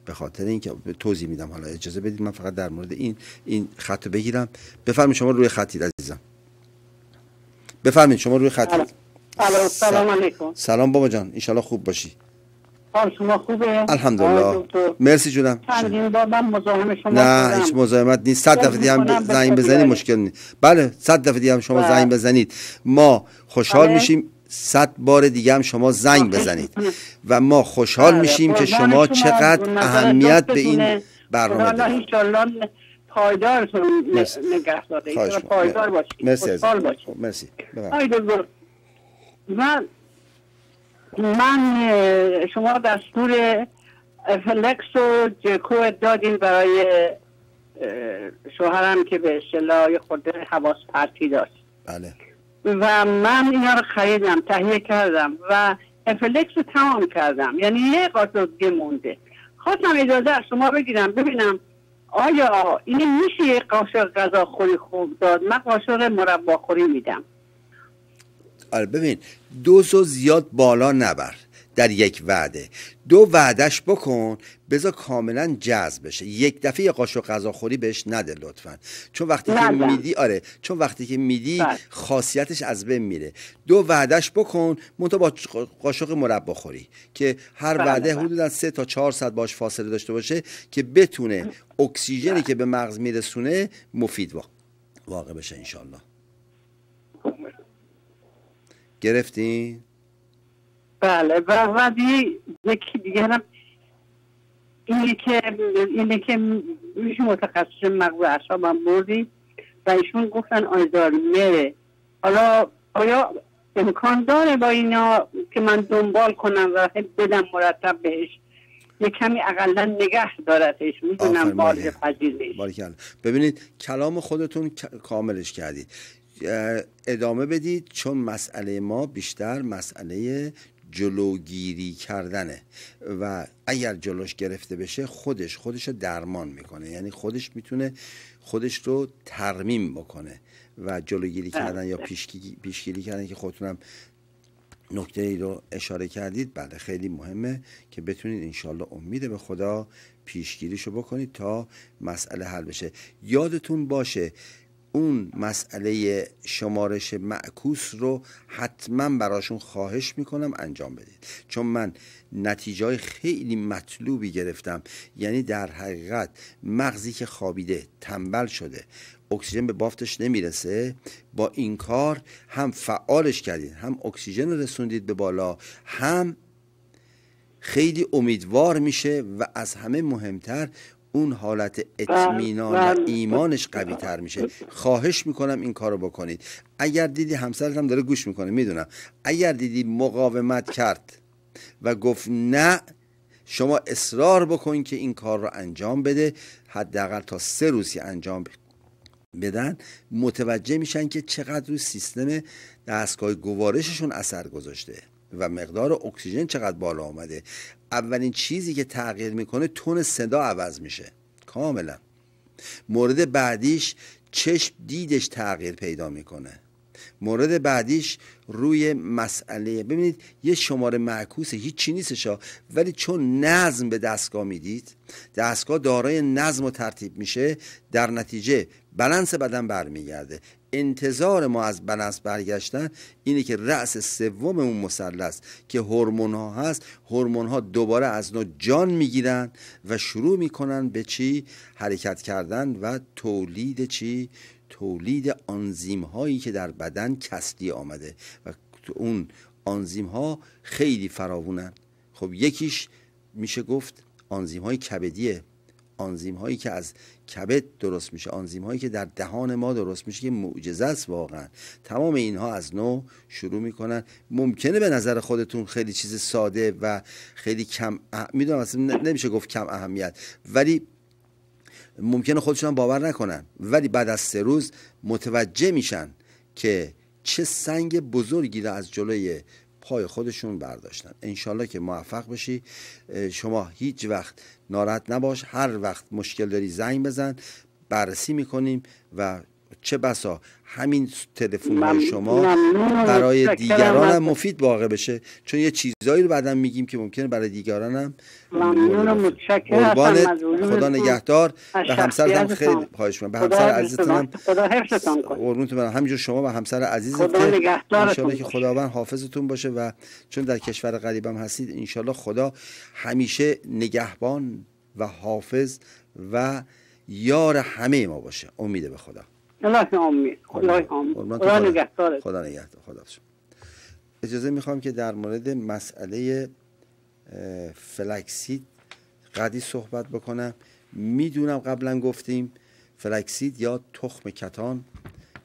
S1: به خاطر اینکه توضیح میدم، حالا اجازه بدید من فقط در مورد این خط رو بگیرم. بفرمایید شما روی خطید عزیزم. بفرمایید شما روی خطید.
S2: سلام علیکم.
S1: سلام بابا جان، انشالله خوب باشی.
S2: حال شما خوبه؟
S1: الحمدلله. مرسی جونم.
S2: چندین بار من مزاحم شما
S1: نه هیچ مزاحمت نیست. 100 دفعه دیگه هم زنگ بزنید مشکل نیست. بله 100 دفعه دیگه هم شما زنگ بزنید ما خوشحال میشیم. 100 بار دیگه هم شما زنگ بزنید و ما خوشحال میشیم که شما چقدر اهمیت به این برنامه دارید.
S2: ان شاء الله پایدارتون نگه داره. پایدار باشید.
S1: مرسی.
S2: مرسی. من شما دستور افلکس و جکو دادین برای شوهرم که به اصطلاح خود حواس پرتی داشت.
S1: بله.
S2: و من اینا رو خریدم، تهیه کردم و افلکس رو تمام کردم، یعنی یه قاشق دیگه مونده. خواستم اجازه از شما بگیرم ببینم آیا این میشه یه قاشق غذاخوری خوب داد؟ من قاشق مرباخوری میدم.
S1: آره ببین، دوزو زیاد بالا نبر در یک وعده. 2 وعدهش بکن، بذار کاملا جذب بشه. یک دفعه یه قاشق غذاخوری بهش نده لطفا، چون وقتی که میدی چون وقتی که میدی خاصیتش از بین میره. 2 وعدهش بکن، منتها با قاشق مربا خوری که هر وعده حدودا 3 تا 4 ساعت باش فاصله داشته باشه که بتونه اکسیژنی که به مغز میرسونه مفید واقع بشه انشالله. گرفتین؟
S2: بله. و یکی دیگه هم اینه که میشه متخصص مغز اعصابم بردی و ایشون گفتن آلزایمر. حالا آیا امکان داره با اینا که من دنبال کنم و بدم مرتب بهش یه کمی اقلا نگه دارتش؟ میدونم بارد پذیر نیست.
S1: ببینید کلام خودتون کاملش کردید، ادامه بدید، چون مسئله ما بیشتر مسئله جلوگیری کردنه و اگر جلوش گرفته بشه خودش رو درمان میکنه، یعنی خودش میتونه خودش رو ترمیم بکنه و جلوگیری کردن یا پیشگیری کردن که خودتونم نکته ای رو اشاره کردید. بله خیلی مهمه که بتونید انشالله امید به خدا پیشگیریشو بکنید تا مسئله حل بشه. یادتون باشه اون مسئله شمارش معکوس رو حتما براشون خواهش میکنم انجام بدید، چون من نتیجه خیلی مطلوبی گرفتم. یعنی در حقیقت مغزی که خوابیده تنبل شده اکسیژن به بافتش نمیرسه، با این کار هم فعالش کردید، هم اکسیژن رو رسوندید به بالا، هم خیلی امیدوار میشه و از همه مهمتر اون حالت اطمینان و ایمانش قوی تر میشه. خواهش میکنم این کارو بکنید. اگر دیدی همسرت هم داره گوش میکنه، میدونم، اگر دیدی مقاومت کرد و گفت نه، شما اصرار بکن که این کار رو انجام بده. حداقل تا 3 روزی انجام بدن، متوجه میشن که چقدر روی سیستم دستگاه گوارششون اثر گذاشته و مقدار اکسیژن چقدر بالا آمده. اولین چیزی که تغییر میکنه تون صدا عوض میشه کاملا. مورد بعدیش چشم دیدش تغییر پیدا میکنه. مورد بعدیش روی مسئله، ببینید یه شماره معکوسه، هیچ چی نیستش، ولی چون نظم به دستگاه میدید، دستگاه دارای نظم و ترتیب میشه، در نتیجه بالانس بدن برمیگرده، انتظار ما از بنفس برگشتن اینه که رأس سوم اون مثلث که هورمون ها هست، هورمون ها دوباره از نوع جان میگیرن و شروع میکنن به چی؟ حرکت کردن و تولید چی؟ تولید آنزیم هایی که در بدن کسری آمده و اون آنزیم ها خیلی فراوونن. خب یکیش میشه گفت آنزیم های کبدیه، آنزیم هایی که از کبد درست میشه، آنزیم هایی که در دهان ما درست میشه که معجزه است واقعا. تمام اینها از نو شروع میکنن. ممکنه به نظر خودتون خیلی چیز ساده و خیلی کم میدونم اصلا نمیشه گفت کم اهمیت، ولی ممکنه خودشون باور نکنن، ولی بعد از 3 روز متوجه میشن که چه سنگ بزرگی را از جلوی پای خودشون برداشتن. انشالله که موفق بشی. شما هیچ وقت ناراحت نباش، هر وقت مشکل داری زنگ بزن، بررسی میکنیم و چه بسا همین تلفن شما برای دیگران هم مفید واقع بشه، چون یه چیزایی رو بعدم میگیم که ممکنه برای دیگران هم قربانت. خدا نگهدار. به همسرتم خیلی خواهش می‌کنم، به همسر عزیزتونم
S2: خدا حفظتون کنه.
S1: قربونتون برم، همینجور شما و همسر عزیزت که انشالله که خداوند حافظتون باشه و چون در کشور غریبم هستید انشالله خدا همیشه نگهبان و حافظ و یار همه ما باشه. امید به خدا.
S2: خدا نگهدار.
S1: خدا نگهدار. خدا شما. اجازه میخوام که در مورد مسئله فلکسید قدری صحبت بکنم. میدونم قبلا گفتیم فلکسید یا تخم کتان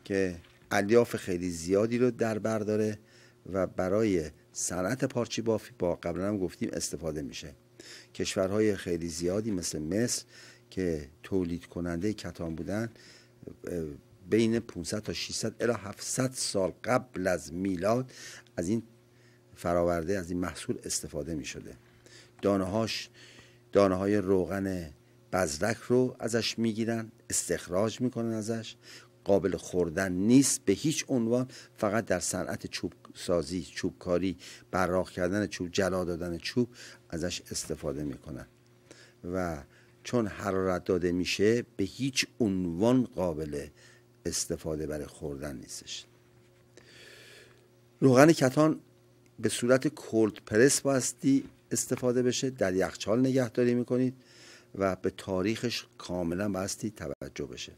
S1: که الیاف خیلی زیادی رو در بر داره و برای صنعت پارچه بافی با قبلا هم گفتیم استفاده میشه. کشورهای خیلی زیادی مثل مصر که تولید کننده کتان بودن بین 500 تا 600 الی 700 سال قبل از میلاد از این فراورده، از این محصول استفاده می شده. دانه های روغن بزرک رو ازش می گیرن، استخراج می کنن ازش، قابل خوردن نیست به هیچ عنوان، فقط در صنعت چوب سازی، چوب کاری، براق کردن چوب، جلا دادن چوب ازش استفاده می کنن و چون حرارت داده میشه به هیچ عنوان قابل استفاده برای خوردن نیستش. روغن کتان به صورت کولد پرس بایستی استفاده بشه، در یخچال نگهداری میکنید و به تاریخش کاملا بایستی توجه بشه.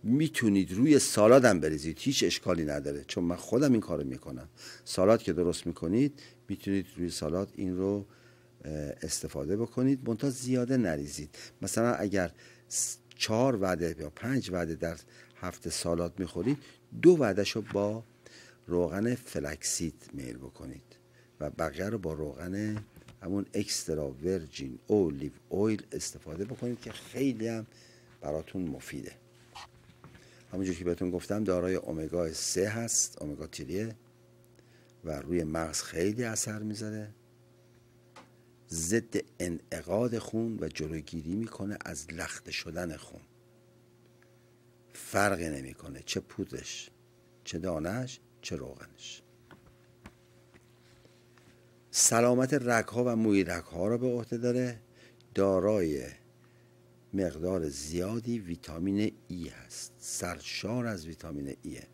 S1: میتونید روی سالاد هم بریزید، هیچ اشکالی نداره، چون من خودم این کارو میکنم. سالاد که درست میکنید میتونید روی سالاد این رو استفاده بکنید، منتها زیاده نریزید. مثلا اگر 4 وعده یا 5 وعده در هفته سالاد میخورید، 2 وعدهشو با روغن فلکسید میل بکنید و بقیه رو با روغن همون اکسترا ورجین اولیو اویل استفاده بکنید که خیلی هم براتون مفیده. همونجور که بهتون گفتم دارای امگا 3 هست، امگا 3 و روی مغز خیلی اثر میذاره، ضد انعقاد خون و جلوگیری میکنه از لخته شدن خون. فرقی نمیکنه چه پودرش، چه دانش، چه روغنش. سلامت رگ‌ها و موی رگ‌ها را به عهده داره. دارای مقدار زیادی ویتامین ای هست، سرشار از ویتامین ایه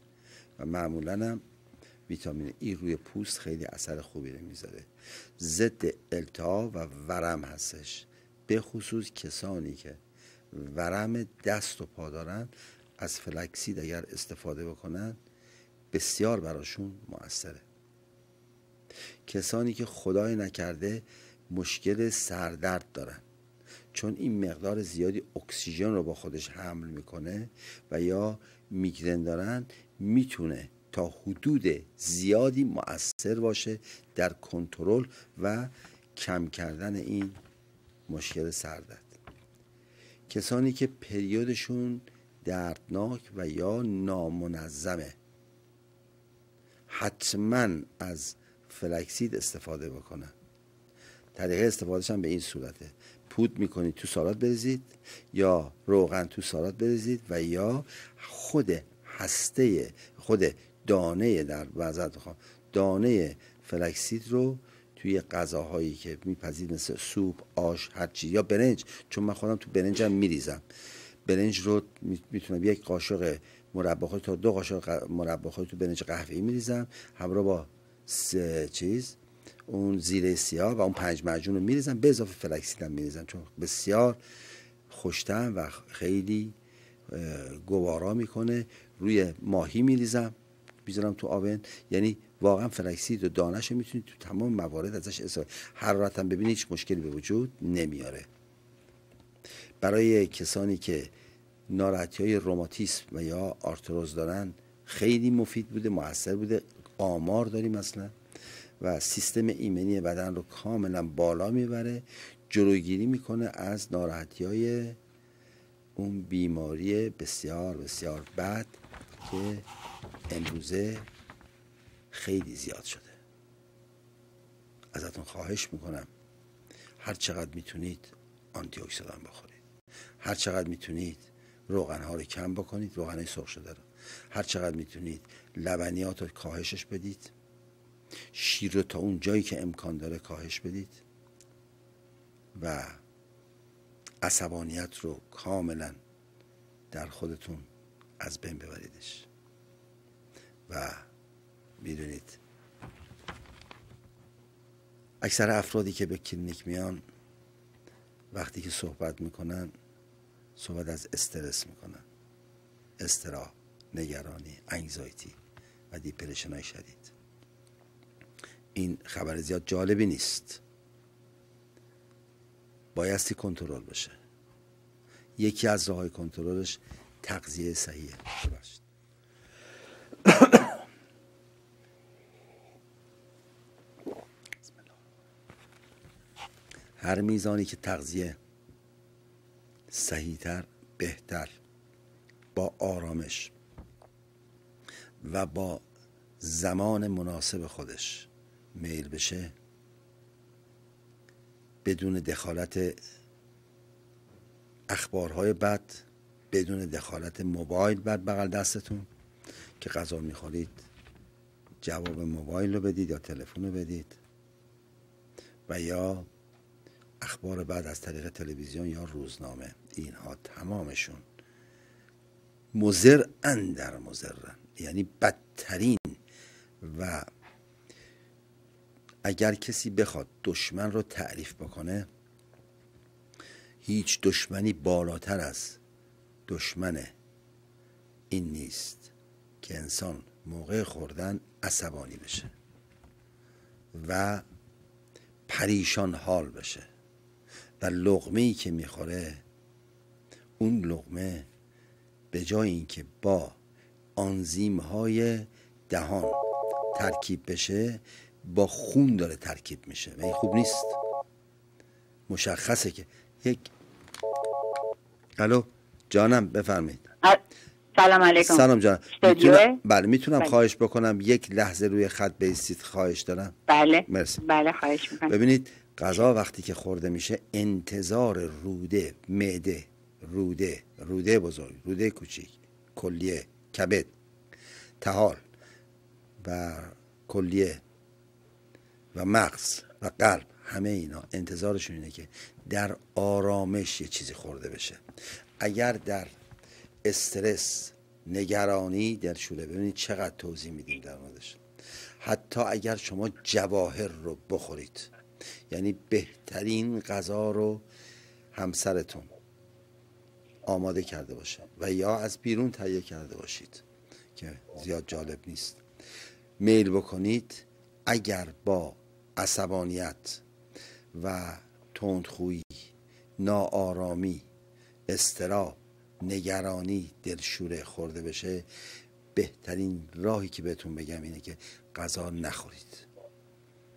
S1: و معمولاً هم ویتامین ای روی پوست خیلی اثر خوبی رو میذاره. ضد التهاب و ورم هستش، به خصوص کسانی که ورم دست و پا دارن از فلکسید اگر استفاده بکنن بسیار براشون مؤثره. کسانی که خدای نکرده مشکل سردرد دارن، چون این مقدار زیادی اکسیژن رو با خودش حمل میکنه و یا میگرن دارن، میتونه تا حدود زیادی مؤثر باشه در کنترل و کم کردن این مشکل سردرد. کسانی که پریودشون دردناک و یا نامنظمه حتما از فلکسید استفاده بکنن. طریقه استفادهش هم به این صورته: پود میکنید تو سالاد بریزید یا روغن تو سالاد بریزید و یا خود هسته، خود دانه، در وضعیت دانه فلکسید رو توی غذاهایی که میپذید مثل سوپ، آش، هرچی، یا برنج، چون من خودم تو برنجم میریزم، برنج رو میتونم یک قاشق مربا خوری تا 2 قاشق مربا خوری تو برنج قهوه‌ای میریزم، همراه با اون زیره سیاه و اون 5 معجون رو میریزم، به اضافه فلکسید هم میریزم چون بسیار خوش‌طعم و خیلی گوارا میکنه. روی ماهی میریزم، میذارم تو آون. یعنی واقعا فلکسید و دانه‌شو میتونید تو تمام موارد ازش استفاده. حرارت هم ببینید هیچ مشکلی به وجود نمیاره. برای کسانی که ناراحتی‌های روماتیسم و یا آرتروز دارن خیلی مفید بوده، موثر بوده. آمار داریم مثلا و سیستم ایمنی بدن رو کاملا بالا میبره، جلوگیری میکنه از ناراحتی‌های اون بیماری بسیار بسیار بد که امروزه خیلی زیاد شده. ازتون خواهش میکنم هر چقدر میتونید آنتی اکسیدان بخورید، هر چقدر میتونید روغن‌ها رو کم بکنید، روغن‌های سرخ شده رو، هر چقدر میتونید لبنیات رو کاهشش بدید، شیر رو تا اون جایی که امکان داره کاهش بدید و عصبانیت رو کاملا در خودتون از بین ببریدش. و میدونید اکثر افرادی که به کلینیک میان وقتی که صحبت میکنن صحبت از استرس میکنن، استرا، نگرانی، انگزایتی و دیپرشن های شدید. این خبر زیاد جالبی نیست، بایستی کنترل بشه. یکی از راه‌های کنترلش تغذیه صحیحه. هر میزانی که تغذیه صحیح‌تر، بهتر، با آرامش و با زمان مناسب خودش میل بشه، بدون دخالت اخبارهای بد، بدون دخالت موبایل بر بغل دستتون که غذا میخورید جواب موبایل رو بدید یا تلفن رو بدید، و یا اخبار بعد از طریق تلویزیون یا روزنامه. اینها تمامشون مضرن در مضرن، یعنی بدترین. و اگر کسی بخواد دشمن رو تعریف بکنه، هیچ دشمنی بالاتر از دشمن این نیست که انسان موقع خوردن عصبانی بشه و پریشان حال بشه و لقمه‌ای که میخوره، اون لقمه به جای اینکه با آنزیم‌های دهان ترکیب بشه، با خون داره ترکیب میشه و این خوب نیست. مشخصه که یک الو جانم بفرمایید.
S3: سلام علیکم.
S1: سلام جانم. بله میتونم خواهش بکنم یک لحظه روی خط بایستید؟ خواهش دارم.
S3: بله
S1: مرسی.
S3: بله خواهش میکنم.
S1: ببینید غذا وقتی که خورده میشه انتظار روده، معده، روده بزرگ، روده کوچیک، کلیه، کبد، طحال و کلیه و مغز و قلب، همه اینا انتظارشون اینه که در آرامش یه چیزی خورده بشه. اگر در استرس، نگرانی، دلشوره، ببینید چقدر توضیح میدیم در موردش. حتی اگر شما جواهر رو بخورید، یعنی بهترین غذا رو همسرتون آماده کرده باشه و یا از بیرون تهیه کرده باشید که زیاد جالب نیست، میل بکنید، اگر با عصبانیت و تندخویی، ناآرامی، اضطراب، نگرانی، دلشوره خورده بشه، بهترین راهی که بهتون بگم اینه که غذا نخورید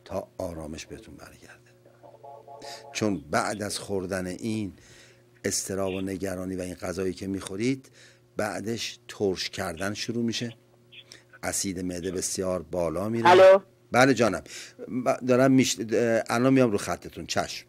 S1: تا آرامش بهتون برگرده. چون بعد از خوردن این اضطراب و نگرانی و این غذایی که میخورید، بعدش ترش کردن شروع میشه، اسید معده بسیار بالا میره.
S3: الو.
S1: بله جانم دارم الان میام رو خطتون. چشم،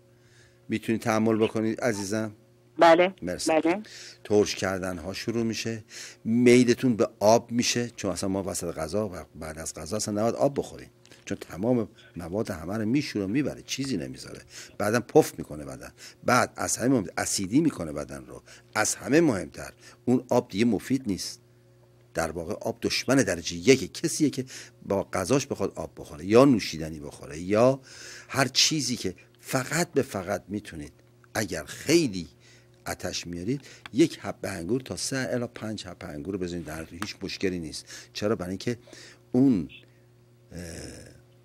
S1: میتونید تحمل بکنید عزیزم؟
S3: بله.
S1: مرسی.
S3: بله.
S1: ترش کردن ها شروع میشه، میدتون به آب میشه، چون اصلا ما وسط غذا و بعد از غذا اصلا نباید آب بخوریم، چون تمام مواد همه رو میشوره میبره، چیزی نمیذاره، بعدم پف میکنه بدن، بعد از همه مهمتر اسیدی میکنه بدن رو. از همه مهمتر اون آب دیگه مفید نیست. در واقع آب دشمن درجه یک کسیه که با غذاش بخواد آب بخوره یا نوشیدنی بخوره یا هر چیزی که فقط میتونید اگر خیلی آتش میارید 1 حبه انگور تا 3 الی 5 حبه انگور رو بزنید درتون، هیچ مشکلی نیست. چرا؟ برای اینکه اون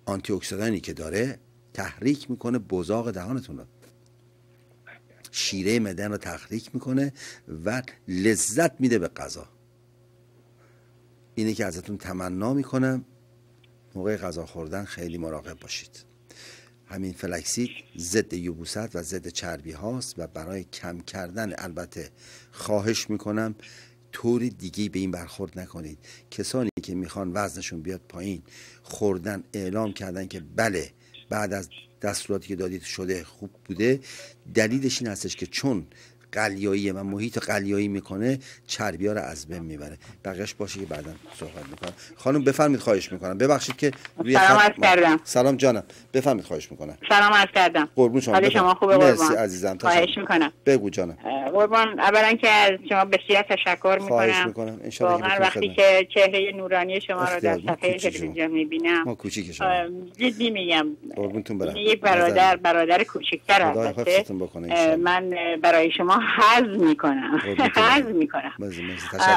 S1: آنتی اکسیدانی که داره تحریک میکنه بزاق دهانتون رو، شیره معده رو تحریک میکنه و لذت میده به غذا. اینه که ازتون تمنا میکنم موقع غذا خوردن خیلی مراقب باشید. همین فلکسید ضد یبوست و ضد چربی هاست و برای کم کردن، البته خواهش میکنم طور دیگه به این برخورد نکنید. کسانی که میخوان وزنشون بیاد پایین خوردن اعلام کردن که بله بعد از دستوراتی که دادید شده خوب بوده، دلیلش این هستش که چون قلیایی و محیط قلیایی میکنه چربی ها رو از بین میبره. بقیهش باشه که بعدا صحبت میکنم. خانم بفرمید، خواهش میکنم. ببخشید که روی
S3: سلام عرض کردم.
S1: سلام جانم، بفرمید، خواهش میکنم.
S3: سلام عرض کردم.
S1: قربون شما.
S3: حال شما خوبه قربان؟
S1: مرسی عزیزم.
S3: خواهش میکنم.
S1: بگو جانم.
S3: قربان، اولا که از شما بسیار تشکر میکنم. واقعا وقتی که چهره نورانی شما رو در صفحه تلویزیون میبینم
S1: ما کوچیک شما،
S3: جدی میگم،
S1: قربونتون برم.
S3: یک برادر کوچیک‌تر هست. من برای شما حظ میکنم.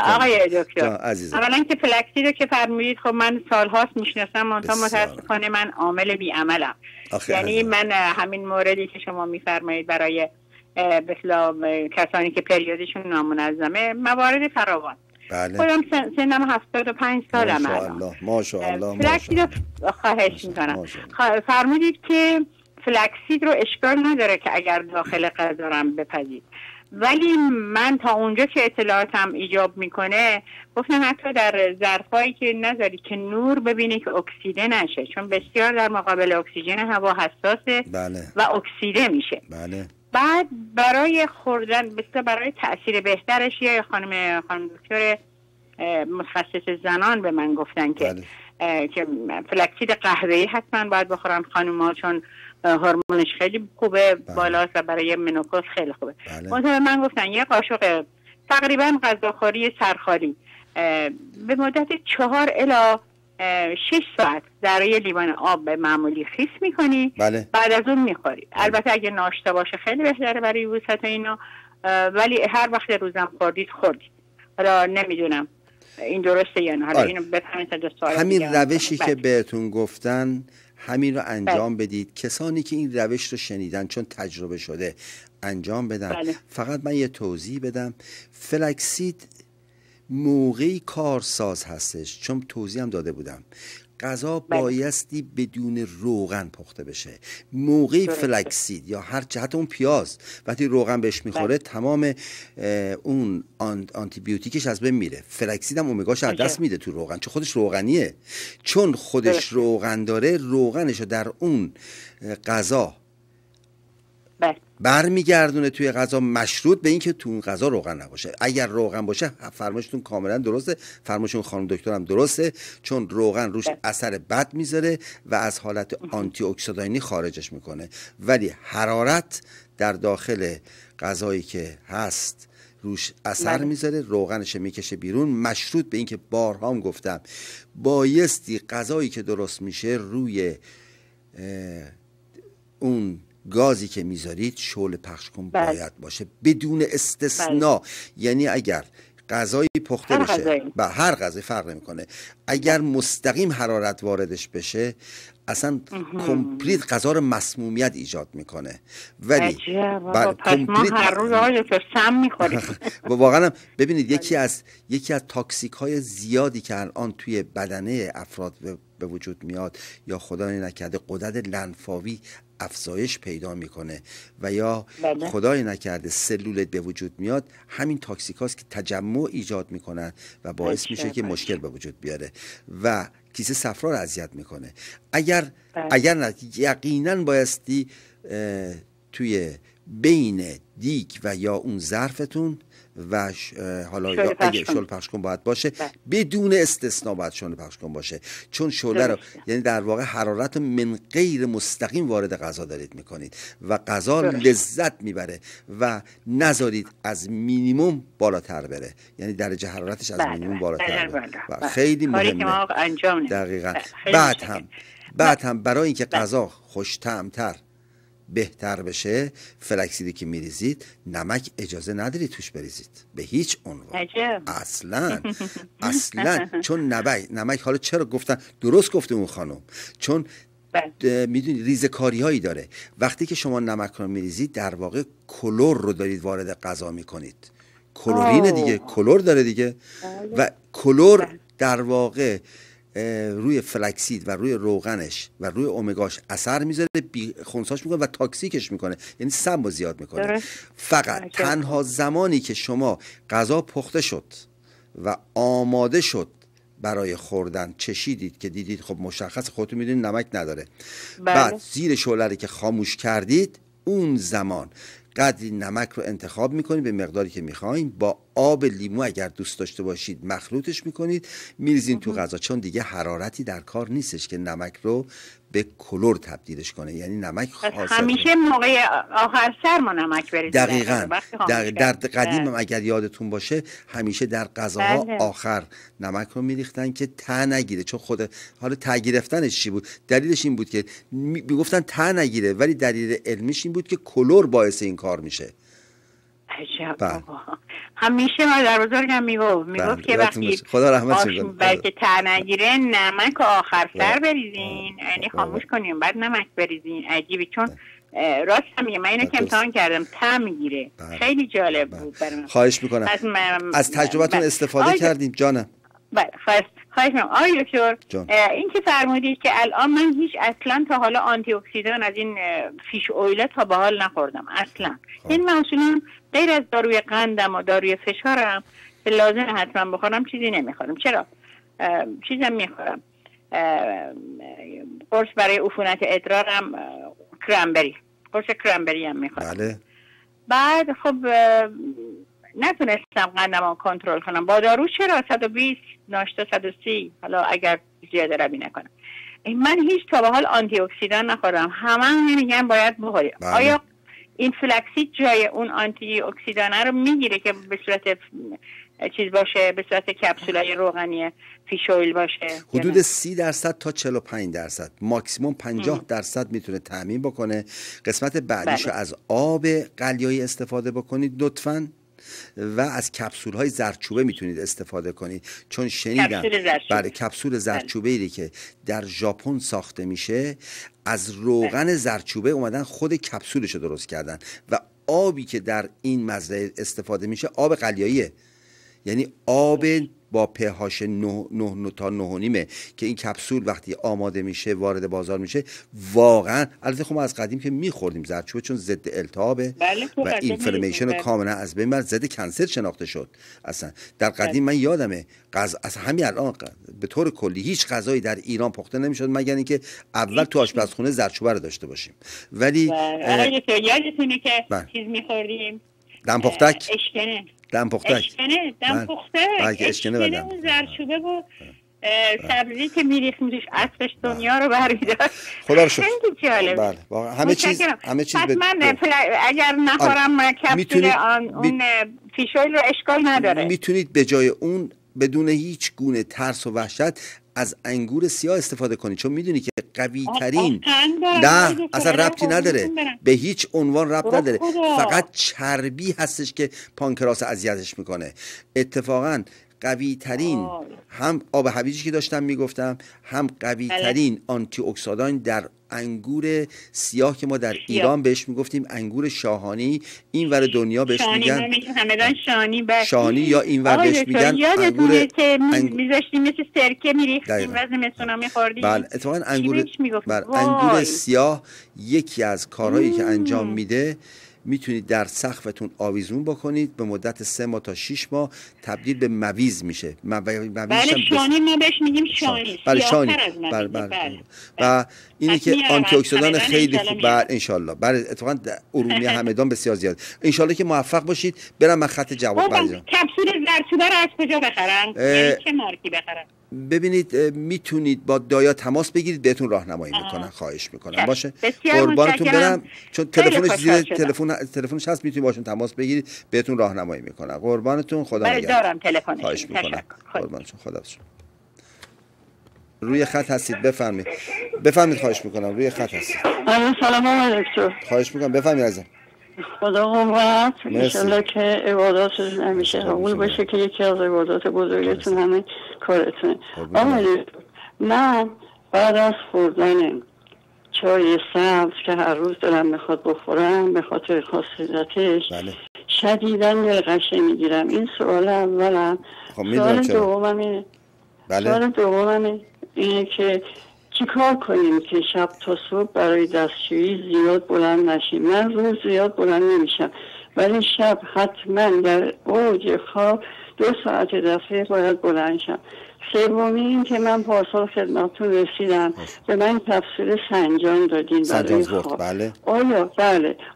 S3: آقای دکتر، اولا که فلکسید رو که فرمودید، خب من سالهاست میشناسم، منتها متاسفانه من عامل بی‌عملم. یعنی من همین موردی که شما میفرمایید برای مثلا کسانی که پریودشون نامنظمه، موارد فراوان.
S1: بله.
S3: خودم سنم 75 سالم الان.
S1: ماشاءالله.
S3: فلکسید رو خواهش میکنم. فرمودید که فلکسید رو اشکال نداره که اگر داخل غذا رو بپزید، ولی من تا اونجا که اطلاعاتم ایجاب میکنه گفتم حتی در ظرفایی که نذاری که نور ببینی که اکسیده نشه، چون بسیار در مقابل اکسیژن هوا حساسه.
S1: بله.
S3: و اکسیده میشه.
S1: بله.
S3: بعد برای خوردن بسیار برای تأثیر بهترش یا خانم دکتر متخصص زنان به من گفتن که بله. که فلکسید قهوه‌ای حتما باید بخورن خانم‌ها، چون هورمونش خیلی خوبه، بله. بالاست و برای منوپوز خیلی خوبه. بله. من گفتن یه قاشق تقریبا غذاخوری سرخالی به مدت 4 الی 6 ساعت در یه لیوان آب معمولی خیس میکنی.
S1: بله.
S3: بعد از اون میخوری. البته اگه ناشتا باشه خیلی بهتره برای یبوست اینا، ولی هر وقت روزم خوردید. حالا نمیدونم این درسته یا نه. حالا اینو بفهمید تا سوال
S1: همین روشی که بهتون گفتن همین رو انجام بدید. کسانی که این روش رو شنیدن چون تجربه شده انجام بدن.
S3: بله.
S1: فقط من یه توضیح بدم، فلکسید موقعی کارساز هستش، چون توضیح هم داده بودم غذا بایستی بدون روغن پخته بشه. موقعی فلکسید یا هر حتی اون پیاز وقتی روغن بهش میخوره تمام اون آنتی بیوتیکش از بین میره. فلکسید هم اومگاش از دست میده تو روغن، چون خودش روغنیه. چون خودش روغن داره، روغنشو در اون غذا برمیگردونه توی غذا، مشروط به این که تو اون غذا روغن نباشه. اگر روغن باشه فرمایشتون کاملا درسته، فرمایشون خانم دکتر هم درسته، چون روغن روش اثر بد میذاره و از حالت آنتی اکسیدانی خارجش میکنه. ولی حرارت در داخل غذایی که هست روش اثر میذاره، روغنش میکشه بیرون، مشروط به این که بارها هم گفتم بایستی غذایی که درست میشه روی اون گازی که میذارید شعله پخش کن باید باشه بدون استثناء. یعنی اگر غذایی پخته بشه با هر غذایی فرق نمیکنه، اگر مستقیم حرارت واردش بشه اصلا کمپلیت غذا رو مسمومیت ایجاد میکنه. ولی
S3: پس ما هر روز آقای دکتر سم میخوریم.
S1: واقعا ببینید یکی از تاکسیک های زیادی که الان توی بدنه افراد به وجود میاد یا خدای نکرده غدد لنفاوی افزایش پیدا میکنه و یا خدای نکرده سلولت به وجود میاد، همین تاکسیکاست که تجمع ایجاد میکنن و باعث میشه که مشکل به وجود بیاره و کیسه صفرا رو اذیت میکنه. اگر نه یقینا بایستی توی بین دیگ و یا اون ظرفتون و حالا اگه شعله پخش کن باید باشه، بدون استثنا باید شعله پخش کن باشه، چون شعله رو یعنی در واقع حرارت رو من غیر مستقیم وارد غذا دارید میکنید و غذا لذت میبره و نذارید از مینیمم بالاتر بره، یعنی درجه حرارتش از مینیمم بالاتر بره. خیلی مهمه. دقیقاً. بعد هم برای اینکه غذا خوش طعم‌تر بهتر بشه، فلکسیدی که میریزید نمک اجازه ندارید توش بریزید به هیچ عنوان. اصلا چون نمک حالا چرا گفتن، درست گفته اون خانم، چون میدونید ریزکاری هایی داره. وقتی که شما نمک رو میریزید در واقع کلور رو دارید وارد غذا میکنید، کلورین دیگه، کلور داره دیگه و کلور در واقع روی فلکسید و روی روغنش و روی اومگاش اثر میذاره، خنثاش میکنه و تاکسیکش میکنه، یعنی سم رو زیاد میکنه. فقط تنها زمانی که شما غذا پخته شد و آماده شد برای خوردن، چشیدید که دیدید خب مشخص، خودتون میدونید نمک نداره، بعد زیر شعله رو که خاموش کردید، اون زمان قدری نمک رو انتخاب میکنید به مقداری که میخواین، با آب لیمو اگر دوست داشته باشید مخلوطش میکنید، میریزین تو غذا، چون دیگه حرارتی در کار نیستش که نمک رو به کلور تبدیلش کنه، یعنی نمک
S3: همیشه موقع آخر سر ما نمک بریزید.
S1: دقیقاً. در قدیم هم اگر یادتون باشه همیشه در غذاها آخر نمک رو میریختن که ته نگیره، چون خود حالا ته گرفتنش چی بود؟ دلیلش این بود که میگفتن ته نگیره، ولی دلیل علمیش این بود که کلور باعث این کار میشه.
S3: عجب. همیشه مادر بزرگم میگفت که وقتی
S1: خدا رحمتش کنه
S3: بلکه ته نگیره نمک آخر سر بریزین، یعنی خاموش کنیم بعد نمک بریزین. عجیبی، چون راست میگه، من اینو که امتحان کردم ته میگیره. خیلی جالب بود برای من.
S1: خواهش میکنم از تجربتون استفاده کردیم جانم.
S3: خواهش میکنم. آقای دکتر، این که فرمودید که الان من هیچ اصلا تا حالا آنتی اکسیدان از این فیش اویل تا به حال نخوردم اصلا. این اصولا غیر از داروی قندم و داروی فشارم که لازم حتما بخورم چیزی نمیخورم. چرا؟ چیزم میخورم، قرص برای عفونت ادرارم، کرنبری، قرص کرنبری هم میخورم.
S1: بله. بعد
S3: خب نتونستم قندم رو کنترل کنم با دارو. چرا 120 ناشتا 130، حالا اگر زیاده روی نکنم. من هیچ تا به حال آنتی اکسیدان نخوردم، همه میگن باید بخوری. آیا این فلکسید جای اون آنتی اکسیدانه رو میگیره که به صورت چیز باشه، به صورت کپسولای روغنی فیش اویل باشه؟
S1: حدود 30% تا 45%، ماکسیموم 50% میتونه تامین بکنه. قسمت بعدیشو از آب قلیایی استفاده بکنید لطفاً، و از کپسول های زردچوبه میتونید استفاده کنید، چون شنیدم برای کپسول زردچوبه‌ای که در ژاپن ساخته میشه از روغن زردچوبه اومدن خود کپسولش رو درست کردن و آبی که در این مزرعه استفاده میشه آب قلیاییه، یعنی آب با pH 9 تا 9.5 که این کپسول وقتی آماده میشه وارد بازار میشه واقعا، البته خب ما از قدیم که میخوردیم زردچوبه چون ضد التهابه و اینفلمیشن رو کاملا از بین میبره، ضد کنسر شناخته شد. اصلا در قدیم من یادمه اصلا همین الان به طور کلی هیچ غذایی در ایران پخته نمیشد مگر اینکه اول تو آشپزخونه زردچوبه رو داشته باشیم. ولی
S3: یادتونه که چیز میخوردیم،
S1: دم پختک،
S3: اشکنه،
S1: دم پختک،
S3: اشکنه اون زردچوبه بود، سبزی که میریخیم توش عطرش دنیا رو برمی‌داشت.
S1: خدا رو شکر.
S3: خیلی جالب.
S1: بله واقعا همه چیز
S3: من اگر نخورم کپسول اون فیش اویل رو اشکال نداره.
S1: میتونید به جای اون بدون هیچ گونه ترس و وحشت از انگور سیاه استفاده کنید، چون میدونی که قوی ترین، نه اصلا ربطی نداره، به هیچ عنوان ربط نداره، فقط چربی هستش که پانکراس اذیتش میکنه. اتفاقا قوی ترین هم آب هویجی که داشتم میگفتم، هم قوی ترین آنتی اکسیدان در انگور سیاه که ما در ایران بهش میگفتیم انگور شاهانی، این ور دنیا بهش میگن شاهانی یا این ور بهش میگن انگور
S3: که میذاشتیم مثل سرکه میریختیم وزن مسونا میخوردیم.
S1: بله اتفاقا انگور سیاه یکی از کارهایی که انجام میده میتونید در سقفتون آویزون بکنید، به مدت 3 ماه تا 6 ماه تبدیل به مویز میشه.
S3: بله شانی ما بهش میگیم شانی.
S1: بله شانی. و اینی که آنتی اکسیدان خیلی خوب. بله ان شاء الله. بله اتفاقا ارومیه همدان بسیار زیاد. ان شاء الله که موفق باشید. برم من خط جواب بدم.
S3: کپسول زردچوبه رو از کجا بخرم؟ چه مارکی بخرم؟
S1: ببینید میتونید با دایا تماس بگیرید، بهتون راهنمایی میکنن. خواهش میکنم. باشه قربانتون برم، چون تلفنش زیر تلفنش هست، میتونید باشون تماس بگیرید، بهتون راهنمایی میکنن. قربانتون، خدا نگهدار.
S3: دارم تلفنش.
S1: خواهش میکنم. قربانتون، خدا شما. روی خط هستید، بفرمایید. خواهش میکنم، روی خط هستید.
S2: سلام علیکم.
S1: خواهش میکنم، بفرمایید عزیزم.
S2: خدا قوت. انشالله که عباداتتون همیشه قبول باشه، که یکی از عبادات بزرگتون همه کارتونه. من بعد از خوردن چای سبز که هر روز دارم میخواد بخورم به خاطر خاصیتش، شدیداً دلغشه میگیرم. این سوال اولم. سوال دومم اینه که چی کار کنیم که شب تا صبح برای دستشویی زیاد بلند نشیم؟ من روز زیاد بلند نمیشم، ولی شب حتما در اوج خواب 2 ساعت دفعه باید بلند شم. سومی این که من پارسال خدمتتون رسیدم، به من کپسول سنجان دادین برای خواب.
S1: بله.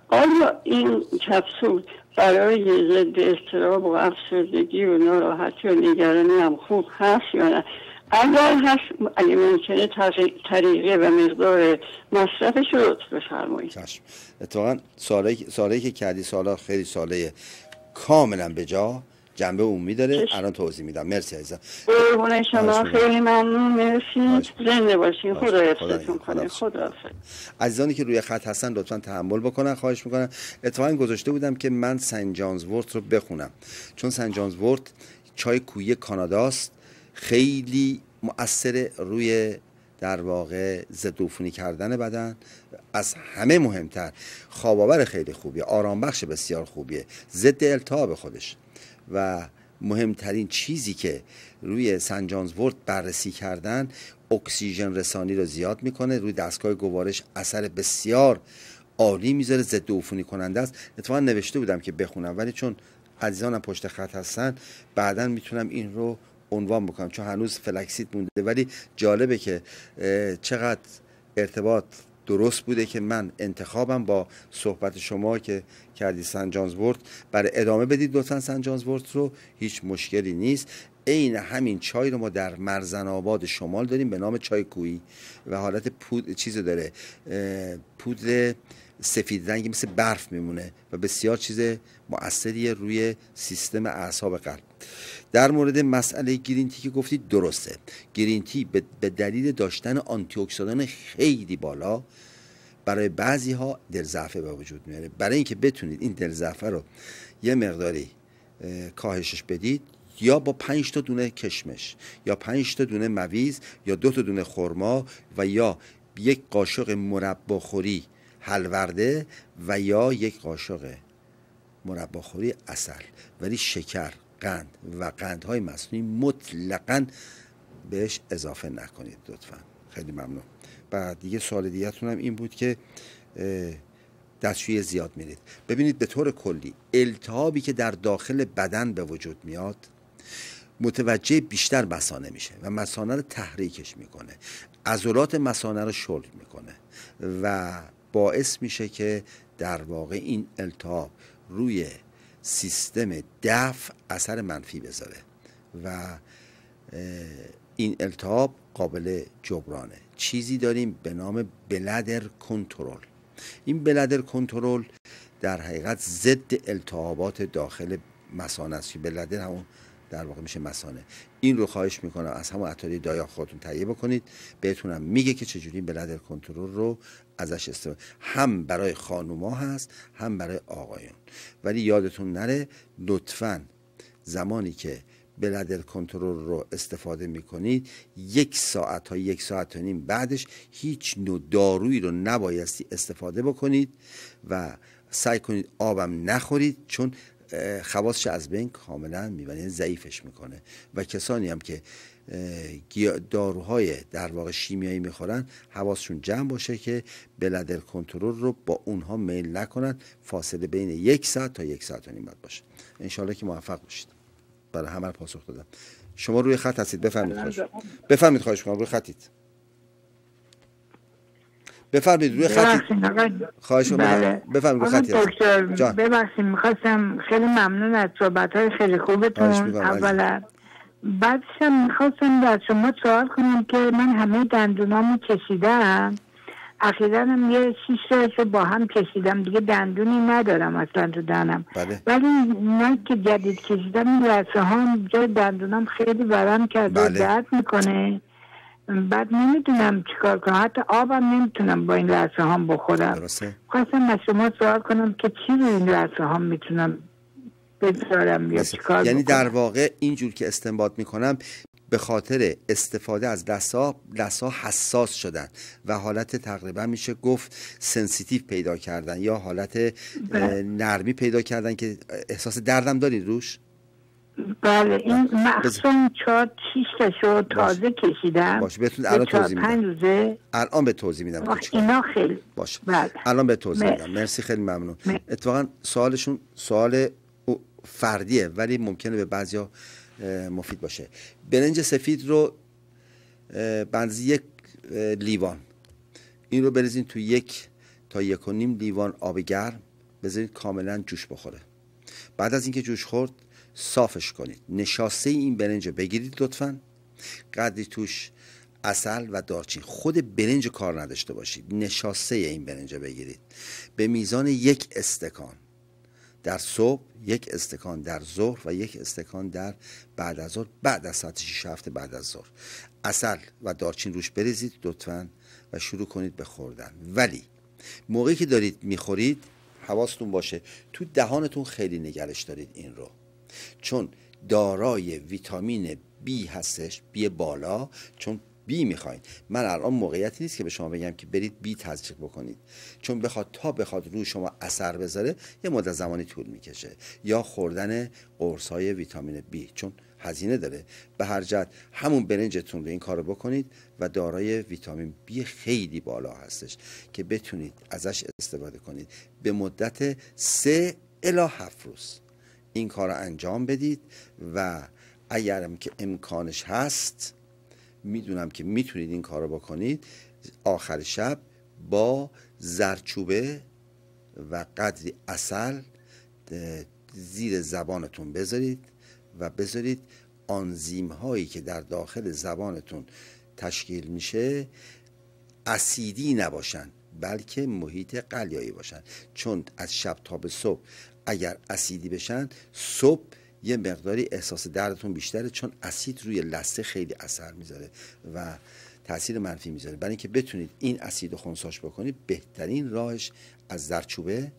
S2: آیا این کپسول برای ضد اضطراب و افسردگی و ناراحتی و نگرانی هم خوب هست یا نه؟ اگر هست، اگه ممکنه طریقه و مقدار مصرفش رو لطف بفرمایید.
S1: اتفاقا سوالی که کردی سوالا خیلی سواله کاملا به جا، جنبه عمومی داره. الان توضیح میدم. مرسی عزیزم.
S2: قربون شما، خیلی ممنون. مرسی. زنده باشین. خدا حفظتون کنه. خدا حافظ.
S1: عزیزانی که روی خط هستن لطفا تحمل بکنن، خواهش میکنم. اتفاقا گذاشته بودم که من سنت جانز وورت رو بخونم، چون سنت جانز وورت چای کوهی کاناداست، خیلی مؤثر روی در واقع ضد عفونی کردن بدن. از همه مهمتر خواب‌آور خیلی خوبیه، آرام بخش بسیار خوبیه، ضد التهاب خودش. و مهمترین چیزی که روی سنت جانز وورت بررسی کردن، اکسیژن رسانی رو زیاد میکنه، روی دستگاه گوارش اثر بسیار عالی میذاره، ضد عفونی کننده است. اتفاقا نوشته بودم که بخونم، ولی چون عزیزانم پشت خط هستن بعداً میتونم این رو عنوان بکنم، چون هنوز فلکسید مونده. ولی جالبه که چقدر ارتباط درست بوده که من انتخابم با صحبت شما که کردی سنت جانز وورت. برای ادامه بدید لطفا سنت جانز وورت رو، هیچ مشکلی نیست. عین همین چای رو ما در مرزن آباد شمال داریم به نام چای کوهی و حالت چیز داره، پودر سفید رنگی مثل برف میمونه و بسیار چیز مؤثریه روی سیستم اعصاب قلب. در مورد مسئله گرین تی که گفتید درسته، گرین تی به دلیل داشتن آنتی اکسیدان خیلی بالا برای بعضی ها دلضعفه به وجود میاره. برای اینکه بتونید این دلضعفه رو یه مقداری کاهشش بدید، یا با 5 تا دونه کشمش یا 5 تا دونه مویز یا 2 تا دونه خرما و یا 1 قاشق مرباخوری حلورده و یا 1 قاشق مرباخوری عسل، ولی شکر، قند و قندهای مصنوعی مطلقاً بهش اضافه نکنید لطفاً. خیلی ممنون. بعد دیگه سوال دیگه‌تون هم این بود که دستشویی زیاد میرید. ببینید به طور کلی التهابی که در داخل بدن به وجود میاد متوجه بیشتر مثانه میشه و مثانه رو تحریکش میکنه، عضلات مثانه رو شل میکنه و باعث میشه که در واقع این التهاب روی سیستم دفع اثر منفی بذاره و این التهاب قابل جبرانه. چیزی داریم به نام بلادر کنترل. این بلادر کنترل در حقیقت ضد التهابات داخل مثانه است. بلادر همون در واقع میشه مثانه. این رو خواهش میکنم از همون اتاری دایا خودتون تهیه بکنید، بهتونم میگه که چجوری بلادر کنترل رو ازش استفاده، هم برای خانوما هست هم برای آقایون. ولی یادتون نره لطفاً زمانی که بلادر کنترل رو استفاده میکنید 1 ساعت تا 1 ساعت و نیم بعدش هیچ نوع دارویی رو نبایستی استفاده بکنید و سعی کنید آبم نخورید، چون خواصش از بین کاملا میبره، یعنی ضعیفش میکنه. و کسانی هم که داروهای در واقع شیمیایی میخورن حواسشون جمع باشه که بلدر کنترل رو با اونها میل نکنن. فاصله بین 1 ساعت تا 1 ساعت و نیم باید باشه. انشالله که موفق باشید. برای همه پاسخ دادم. شما روی خط هستید، بفرمایید خواهش می‌کنم روی خطید. بفرمایید روی خطید. خواهش می‌کنم بفرمایید روی خطید.
S4: دکتر ببخشید می‌خواستم، خیلی ممنون از صحبت‌های خیلی خوبتون. اولا بعدش می‌خواستم از شما سوال کنم که من همه دندونامو کشیدم، اخیراً هم یه 6 تاشو با هم کشیدم، دیگه دندونی ندارم اصلا تو دهنم. ولی نه که جدید کشیدم این رسه ها جای دندونم خیلی ورم کرده، درد میکنه. بعد نمیدونم چیکار کنم، حتی آبم نمیتونم با این رسه ها بخورم. خواستم از شما سوال کنم که چی رو این رسه ها میتونم بذارم یا چیکار
S1: یعنی در واقع اینجور که استنباط میکنم به خاطر استفاده از لثه‌ها حساس شدن و حالت تقریبا میشه گفت سنسیتیو پیدا کردن یا حالت نرمی پیدا کردن که احساس دردم دارید روش؟
S4: بله این مخصوصا 4-6 تاشو تازه کشیدم.
S1: باشه بهتون الان توضیح میدم. الان به توضیح میدم.
S4: اینا خیلی
S1: باشه. الان به توضیح میدم. مرسی، خیلی ممنون. اتفاقا سوالشون سوال فردیه ولی ممکنه به بعضیا مفید باشه. برنج سفید رو بنز 1 لیوان این رو بریزین تو 1 تا 1.5 لیوان آب گرم، بذارید کاملا جوش بخوره. بعد از اینکه جوش خورد صافش کنید. نشاسته این برنج رو بگیرید لطفاً، قدری توش عسل و دارچین، خود برنج کار نداشته باشید، نشاسته این برنج رو بگیرید به میزان 1 استکان در صبح، 1 استکان در ظهر و 1 استکان در بعد از ظهر، بعد از ساعت 6-7 بعد از ظهر. عسل و دارچین روش بریزید لطفاً و شروع کنید به خوردن. ولی موقعی که دارید میخورید حواستون باشه تو دهانتون خیلی نگرش دارید این رو، چون دارای ویتامین B هستش، B بالا، چون B میخواین. من الان موقعیتی نیست که به شما بگم که برید B تزریق بکنید، چون بخواد روی شما اثر بذاره یه مدت زمانی طول میکشه. یا خوردن قرص های ویتامین B چون هزینه داره. به هر جهت همون برنجتون رو این کارو بکنید و دارای ویتامین B خیلی بالا هستش که بتونید ازش استفاده کنید. به مدت 3 الی 7 روز این کار رو انجام بدید و اگرم که امکانش هست، میدونم که میتونید این کار رو بکنید، آخر شب با زردچوبه و قدری عسل زیر زبانتون بذارید و بذارید آنزیم هایی که در داخل زبانتون تشکیل میشه اسیدی نباشن بلکه محیط قلیایی باشن، چون از شب تا به صبح اگر اسیدی بشن صبح یه مقداری احساس دردتون بیشتره، چون اسید روی لثه خیلی اثر میذاره و تاثیر منفی میذاره. برای اینکه بتونید این اسید رو خنثیش بکنید بهترین راهش از زردچوبه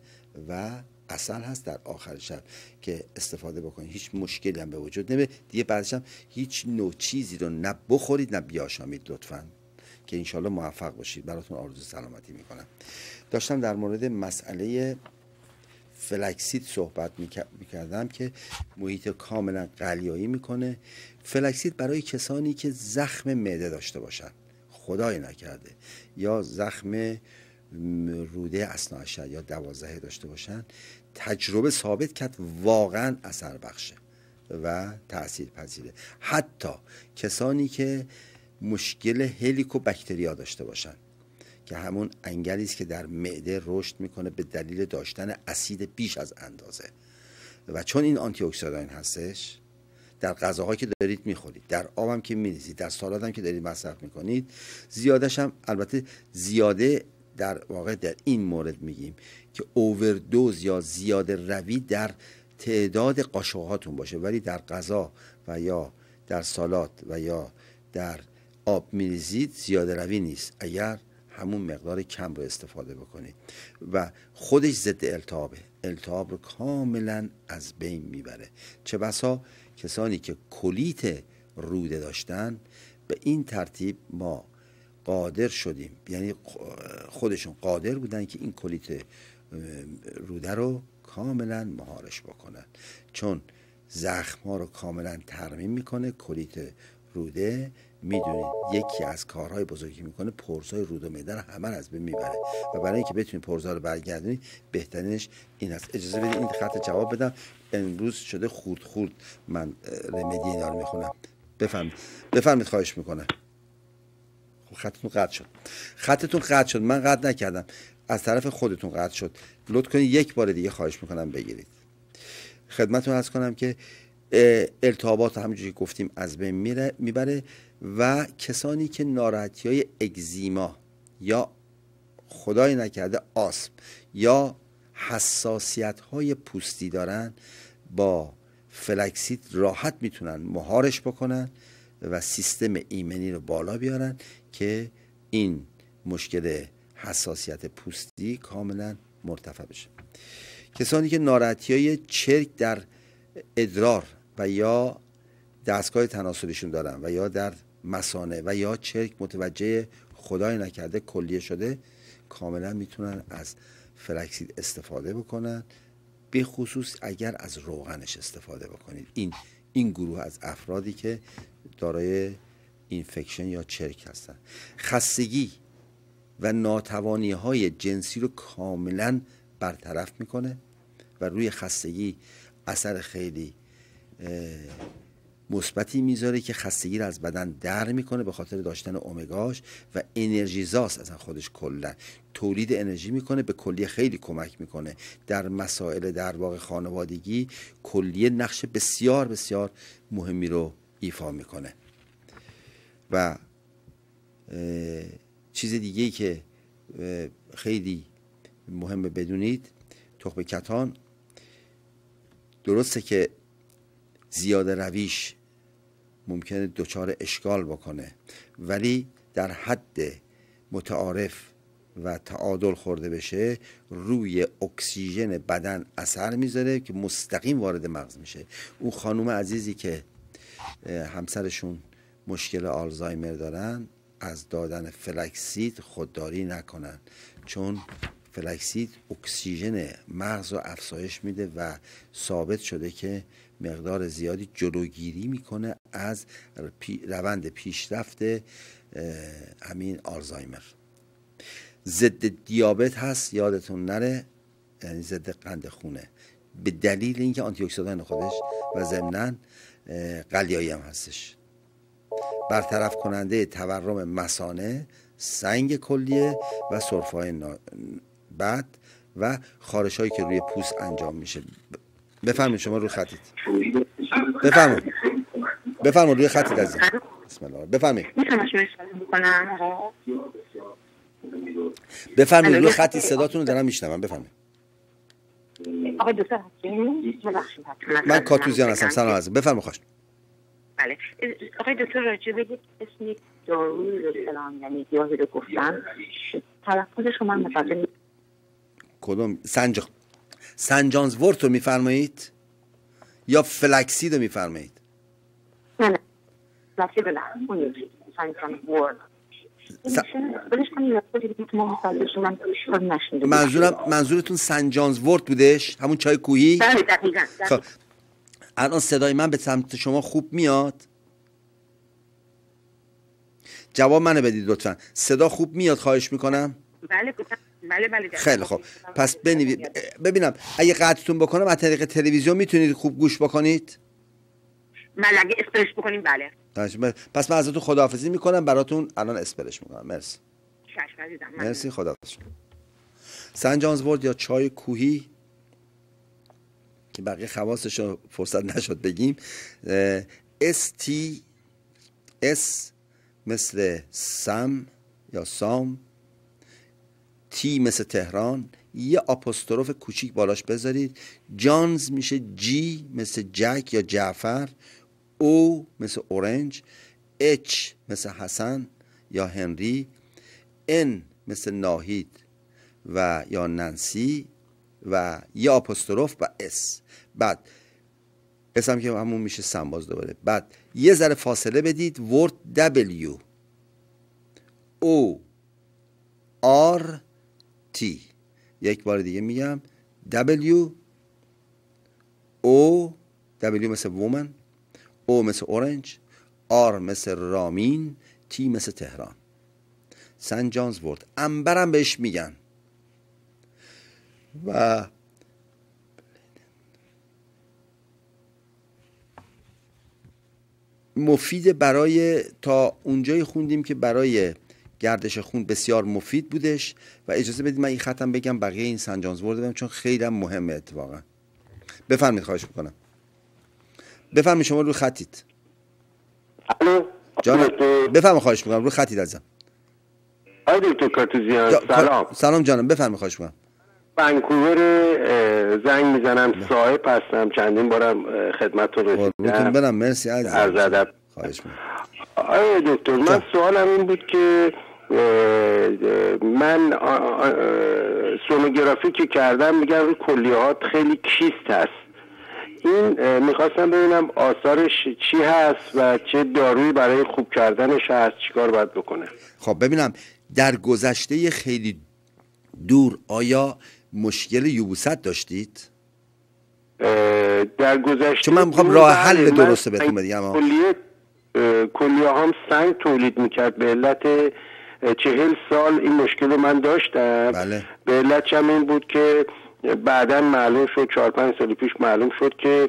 S1: و عسل هست در آخر شب که استفاده بکنید. هیچ مشکلی هم به وجود نمیاد. دیگه بعدش هم هیچ نوع چیزی رو نه بخورید نه بیاشامید لطفاً، که انشالله موفق باشید. براتون آرزوی سلامتی میکنم. داشتم در مورد مسئله فلکسید صحبت میکردم که محیط کاملا قلیایی میکنه. فلکسید برای کسانی که زخم معده داشته باشن، خدای نکرده، یا زخم روده اثناعشر یا 12 داشته باشن، تجربه ثابت کرد واقعا اثر بخشه و تأثیر پذیره. حتی کسانی که مشکل هلیکوباکتریا داشته باشن که همون انگلی است که در معده رشد میکنه به دلیل داشتن اسید بیش از اندازه، و چون این آنتی اکسیدان هستش در غذاهایی که دارید میخورید، در آبم که میریزید، در سالاد هم که دارید مصرف میکنید، زیادش هم البته زیاده در واقع در این مورد میگیم که اووردوز یا زیاده روی در تعداد قاشقهاتون باشه، ولی در غذا و یا در سالاد و یا در آب میریزید زیاده روی نیست اگر همون مقدار کم رو استفاده بکنید و خودش ضد التهاب رو کاملا از بین میبره. چه بسا کسانی که کلیت روده داشتن به این ترتیب ما قادر شدیم، یعنی خودشون قادر بودن که این کلیت روده رو کاملا مهارش بکنن، چون زخم ها رو کاملا ترمیم میکنه. کلیت روده میدونید یکی از کارهای بزرگی میکنه پرزای رود و معده رو همه از بین میبره و برای اینکه بتونید پرزا رو برگردونید بهترینش این است. اجازه بدید این خط جواب بدم. امروز شده خورد من رمدی اینا رو میخونم. بفرمید خواهش میکنم. خطتون قطع شد. من قطع نکردم، از طرف خودتون قطع شد. لطف کنید یک بار دیگه خواهش میکنم بگیرید. خدمتتون عرض کنم که التهابات همونجوری که گفتیم از بین میبره و کسانی که ناراحتی‌های اگزیما یا خدای نکرده آسم یا حساسیت‌های پوستی دارن با فلکسید راحت میتونن مهارش بکنن و سیستم ایمنی رو بالا بیارن که این مشکل حساسیت پوستی کاملا مرتفع بشه. کسانی که ناراحتی‌های چرک در ادرار و یا دستگاه تناسلیشون دارن و یا در مثانه و یا چرک متوجه خدای نکرده کلیه شده، کاملا میتونن از فلکسید استفاده بکنن، به خصوص اگر از روغنش استفاده بکنید. این گروه از افرادی که دارای اینفکشن یا چرک هستن. خستگی و ناتوانی های جنسی رو کاملا برطرف میکنه و روی خستگی اثر خیلی مثبتی میذاره که خستگی رو از بدن در میکنه به خاطر داشتن امگاش و انرژیزاست. اصلا خودش کلا تولید انرژی میکنه، به کلیه خیلی کمک میکنه در مسائل در واقع خانوادگی. کلیه نقش بسیار بسیار مهمی رو ایفا میکنه. و چیز دیگه‌ای که خیلی مهمه بدونید، تخم کتان درسته که زیاده رویش ممکنه دچار اشکال بکنه، ولی در حد متعارف و تعادل خورده بشه روی اکسیژن بدن اثر میذاره که مستقیم وارد مغز میشه. اون خانوم عزیزی که همسرشون مشکل آلزایمر دارن از دادن فلکسید خودداری نکنن، چون فلکسید اکسیژن مغز رو افزایش میده و ثابت شده که مقدار زیادی جلوگیری میکنه از روند پیشرفت همین آلزایمر. ضد دیابت هست، یادتون نره، یعنی ضد قند خونه، به دلیل اینکه آنتی اکسیدان خودش و ضمناً قلیایی هم هستش. برطرف کننده تورم مثانه، سنگ کلیه و سرفه‌های بد و خارش هایی که روی پوست انجام میشه. بفرمایید شما روی خطید. بفرمایید روی خطید عزیز. بسم الله. بفرمایید روی خطی، صداتون رو دارم میشنوم. بفرمایید.
S3: آقای دکتر هستین؟
S1: من کاتوزیان هستم. سلام عزیز. بفرمایید خواهش.
S3: بله. آقای دکتر راجع به اسم داروی رو سلام یعنی گیاهی رو گفتن، تلفظ شما متوجه
S1: کدوم؟ سنجانزورت رو میفرمایید یا فلکسید رو میفرمایید؟
S3: نه فلکسید نه، اون سنجانزورت.
S1: منظورتون سنجانزورت بودش؟ همون چای کوهی؟
S3: بله دقیقاً.
S1: خب الان صدای من به سمت شما خوب میاد؟ جواب منو بدید لطفا. صدا خوب میاد خواهش میکنم؟
S3: بله
S1: خیلی خوب. پس ببینم اگه قطعتون بکنم از طریق تلویزیون میتونید خوب گوش بکنید؟
S3: بله اگه اسپرش بکنیم بله.
S1: پس من ازتون خداحافظی میکنم، براتون الان اسپرش میکنم. مرسی. مرسی، خداحافظ. سنجانزورت یا چای کوهی که بقیه خواصش رو فرصت نشد بگیم، اس مثل سم یا سام، تی مثل تهران، یه آپوستروف کوچیک بالاش بذارید. جانز میشه جی مثل جک یا جعفر، او مثل اورنج، اچ مثل حسن یا هنری، ان مثل ناهید و یا نانسی و یا آپوستروف و اس. بعد اس هم که همون میشه سمباز دوباره. بعد یه ذره فاصله بدید، ورد دبلیو او آر تی. یک بار دیگه میگم، دبلیو O W مثل وومن، O مثل اورنج، R مثل رامین، T مثل تهران. سنت جانز وورت. انبرم بهش میگن. و مفید برای، تا اونجایی خوندیم که برای گردش خون بسیار مفید بودش. و اجازه بدید من این ختم بگم بقیه این سنت جانز وورت بگم چون خیلی هم مهمه اتفاقا. بفرمایید، خواهش میکنم. بفرمایید، شما رو خطید.
S5: الو
S1: جانم بفرمایید، خواهش میکنم، رو خطید ازم.
S5: آقای دکتر کاتوزیان سلام.
S1: سلام جانم، بفرمایید، خواهش میکنم.
S5: ونکوور زنگ میزنم، صاحب هستم، چندین بارم خدمتتون رسیدم.
S1: برم. مرسی عزیزم.
S5: عرض ادب.
S1: خواهش میکنم.
S5: آقای دکتر من سوالم این بود که من سونوگرافی که کردم میگن روی کلیهات خیلی کیست هست. این میخواستم ببینم آثارش چی هست و چه دارویی برای خوب کردنش هست، چیکار باید بکنه.
S1: خب ببینم در گذشته خیلی دور آیا مشکل یبوست داشتید؟
S5: در گذشته
S1: چون من میخوام راه حل درسته بهتون بگم.
S5: کلیه هم سنگ تولید میکرد به علت 40 سال این مشکل رو من داشتم.
S1: بله.
S5: به علتش هم این بود که بعدا معلوم شد 4-5 سال پیش معلوم شد که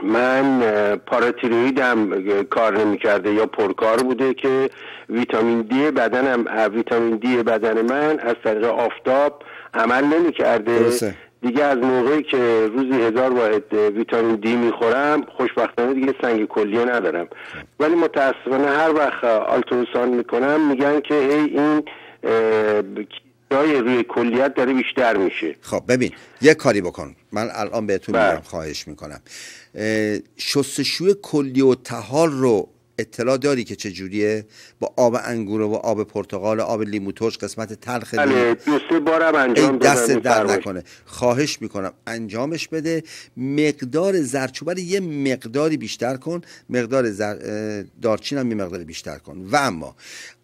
S5: من پاراتیرویدم کار نمیکرده یا پرکار بوده که ویتامین دی بدن من از طریق آفتاب عمل نمیکرده. دیگه از موقعی که روزی 1000 واحد ویتامین دی میخورم خوشبختانه دیگه سنگ کلیه ندارم. ولی متاسفانه هر وقت آلتروسان میکنم میگن که این روی کلیت داره بیشتر میشه.
S1: خب ببین یه کاری بکن، من الان بهتون میگم، خواهش میکنم. شستشوی کلیه و طحال رو اطلاع داری که چجوریه؟ با آب انگور و آب پرتقال، آب لیمو ترش، قسمت تلخ لیمو.
S5: 2-3 بارم انجام دادم.
S1: دست درد نکنه، خواهش میکنم انجامش بده. مقدار زردچوبه رو یه مقداری بیشتر کن، مقدار دارچین هم یه مقداری بیشتر کن. و اما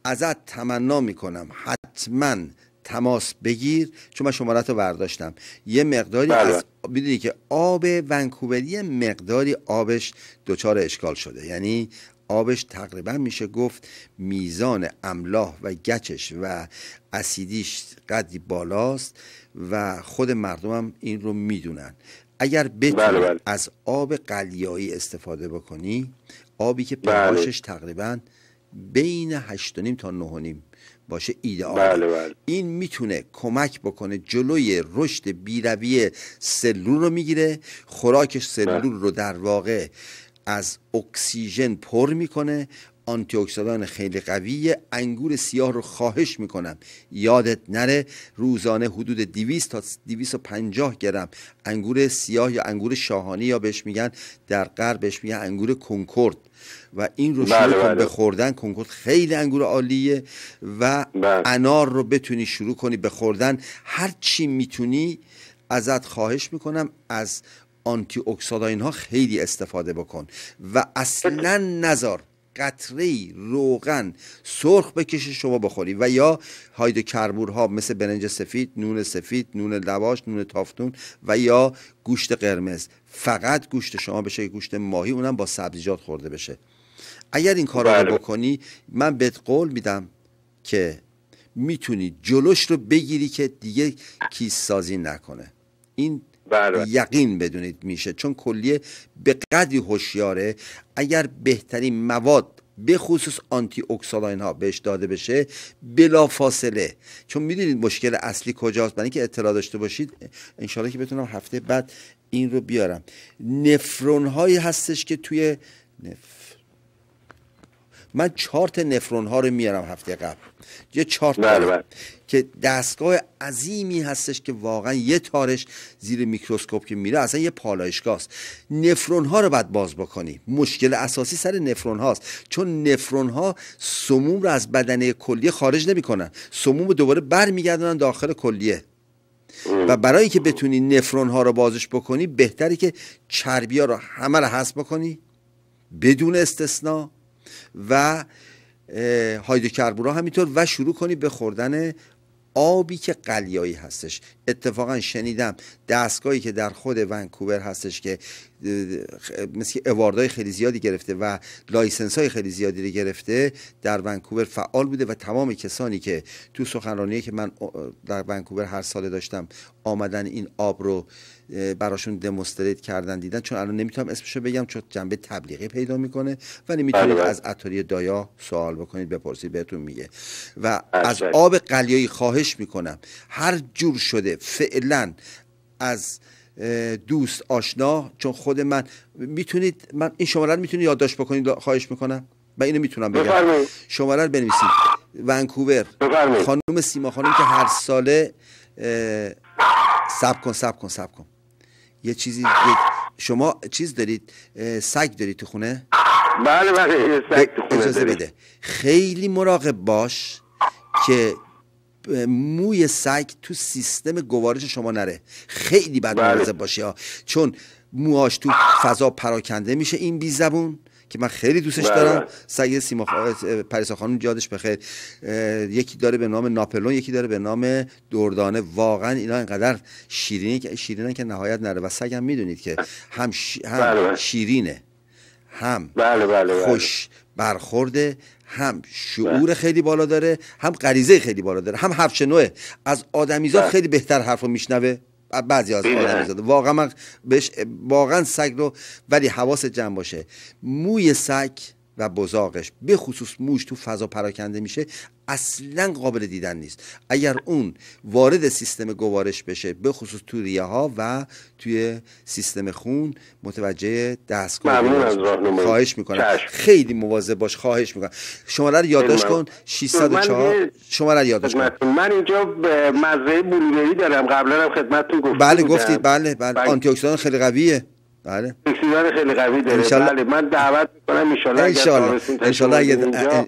S1: ازت تمنا میکنم حتما تماس بگیر، چون من شمارت رو برداشتم. یه مقداری از بدونی که آب ونکووری مقداری آبش دچار اشکال شده، یعنی آبش تقریبا میشه گفت میزان املاح و گچش و اسیدیش قدری بالاست و خود مردم هم این رو میدونن. اگر بتونی از آب قلیایی استفاده بکنی، آبی که په‌هاش تقریبا بین 8.5 تا 9.5 باشه ایدئاله. این میتونه کمک بکنه جلوی رشد بیروی سلول رو میگیره. خوراکش سلول رو در واقع از اکسیژن پر میکنه. آنتی اکسیدان خیلی قویه. انگور سیاه رو خواهش میکنم یادت نره روزانه حدود 200 تا 250 گرم انگور سیاه یا انگور شاهانی یا بهش میگن در غرب بهش میگن انگور کنکورد و این رو شروع کن به خوردن. کنکورد خیلی انگور عالیه و انار رو بتونی شروع کنی به خوردن. هر چی میتونی ازت خواهش میکنم از آنتی اکسیدان ها خیلی استفاده بکن و اصلا نذار قطره‌ای روغن سرخ بکشه شما بخوری و یا هایدروکربن‌ها مثل برنج سفید، نون سفید، نون لواش، نون تافتون و یا گوشت قرمز. فقط گوشت شما بشه گوشت ماهی، اونم با سبزیجات خورده بشه. اگر این کارا رو بکنی من بهت قول میدم که میتونی جلوش رو بگیری که دیگه کیس سازی نکنه. این یقین بدونید میشه، چون کلیه به قدری هوشیاره. اگر بهترین مواد به خصوص آنتی اکسیدان ها بهش داده بشه بلا فاصله، چون میدونید مشکل اصلی کجاست. برای اینکه اطلاع داشته باشید انشالله که بتونم هفته بعد این رو بیارم. نفرون هایی هستش که توی من چارت نفرون ها رو میارم هفته قبل، یه چارت که دستگاه عظیمی هستش که واقعا یه تارش زیر میکروسکوپ که میره اصلا یه پالایشگاه است. نفرون ها رو باید باز بکنی. مشکل اساسی سر نفرون هاست، چون نفرون ها سموم رو از بدنه کلیه خارج نمیکنن، سموم رو دوباره برمیگردونن داخل کلیه. و برای اینکه بتونی نفرون ها رو بازش بکنی بهتره که چربی ها رو همه رو حذف بکنی بدون استثنا و هایدروکربن‌ها همینطور و شروع کنی به خوردن آبی که قلیایی هستش. اتفاقا شنیدم دستگاهی که در خود ونکوور هستش که مثل اواردهای خیلی زیادی گرفته و لایسنس های خیلی زیادی رو گرفته، در ونکوور فعال بوده و تمام کسانی که تو سخنرانی که من در ونکوور هر ساله داشتم آمدن این آب رو براشون دمونستریت کردن دیدن. چون الان نمیتونم اسمشو بگم چون جنبه تبلیغی پیدا میکنه، ولی میتونید از اتاری دایا سوال بکنید بپرسید بهتون میگه. و از آب قلیایی خواهش میکنم هر جور شده فعلا از دوست آشنا، چون خود من میتونید، من این شماره رو میتونید یادداشت بکنید خواهش میکنم و اینو میتونم بگم. شماره رو بنویسید. ونکوور خانم سیما خانم که هر ساله صبر کن یه چیزی شما چیز دارید، سگ دارید تو خونه؟
S5: بله سگ تو خونه
S1: اجازه بده خیلی مراقب باش که موی سگ تو سیستم گوارش شما نره. خیلی بد مواظب باشی ها، چون موهاش تو فضا پراکنده میشه. این بی زبون که من خیلی دوستش دارم، سگ سیما پریسا خانم یادش بخیر، یکی داره به نام ناپلون، یکی داره به نام دردانه. واقعا اینا اینقدر شیرینن که نهایت نره. و سگ هم میدونید که هم شیرینه، هم خوش برخورده، هم شعور خیلی بالا داره، هم غریزه خیلی بالا داره، هم حرف شنوه. از آدمیزاد خیلی بهتر حرفو میشنوه بعضی از آدمیزاد. واقعا من بهش واقعا سگ رو، ولی حواست جمع باشه موی سگ و بزاقش به خصوص موش تو فضا پراکنده میشه اصلا قابل دیدن نیست. اگر اون وارد سیستم گوارش بشه به خصوص تو ریه ها و توی سیستم خون، متوجه دستگاه خواهش میکنم خیلی مواظب باش، خواهش میکنم. شماره رو یادداشت کن 604. شماره رو یادداشت کن.
S5: من اینجا مزرعه بلوبری دارم، قبلا هم خدمتتون گفتم.
S1: بله گفتید. بله آنتی اکسیدان خیلی قویه. بله
S5: اکسیدان خیلی قوی داره. بله من دعوت میکنم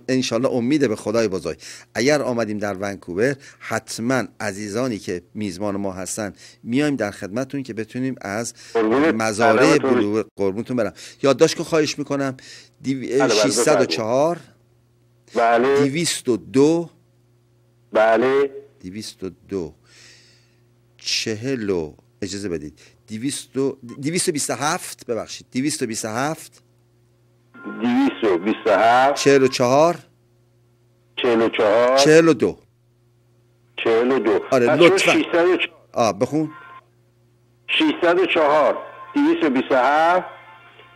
S1: ان شاءالله امید به خدای بزرگ. اگر آمدیم در ونکوور حتما عزیزانی که میزبان ما هستن میایم در خدمتتون که بتونیم از مزارع بلوبر قربونتون برم. یادداشت کن خواهش میکنم. 604
S5: بله
S1: 202
S5: بله
S1: 202 40 اجازه بدید 227 ببخشید 227 44 42 آره لطفا بخون
S5: 604 227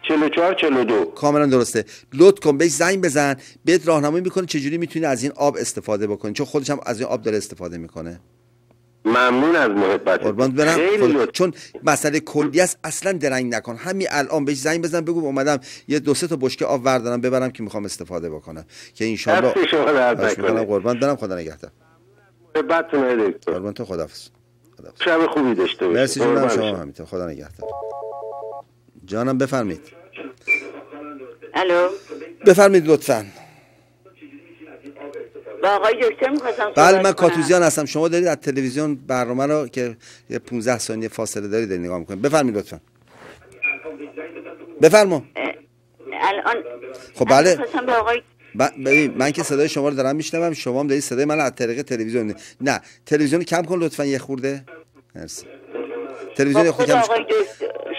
S5: 44 42
S1: کاملا درسته. لطف کن بهش زنگ بزن، بهت راهنمایی میکنه چجوری میتونی از این آب استفاده بکنی، چون خودش هم از این آب داره استفاده میکنه.
S5: ممنون از محبت.
S1: قربان برم. چون مسئله کلی است اصلا درنگ نکن. همین الان بهش زنگ بزن بگو اومدم یه 2-3 تا بشکه آب وردارم ببرم که میخوام استفاده بکنم که ان شاء الله. قربان برم. خدا نگهدار.
S5: محبتتون دکتر.
S1: قربان تو. خداحافظ.
S5: شب خوبی داشته باشید.
S1: مرسی جونم. شما همینطور. خدا نگهدار. جانم بفرمایید.
S6: الو
S1: بفرمایید لطفاً.
S6: با آقای دکتر می‌خواستم.
S1: بله من کاتوزیان هستم. شما دارید از تلویزیون برنامه رو که 15 ثانیه فاصله دارید نگاه می‌کنید. بفرمایید لطفاً. بفرما.
S6: الان
S1: خب بله.
S6: می‌خواستم به آقای
S1: ببین من که صدای شما رو دارم میشنوم، شما هم دارید صدای من از طریق تلویزیون. نه تلویزیون کم کن لطفاً یه خورده. مرسی. تلویزیون خود کم.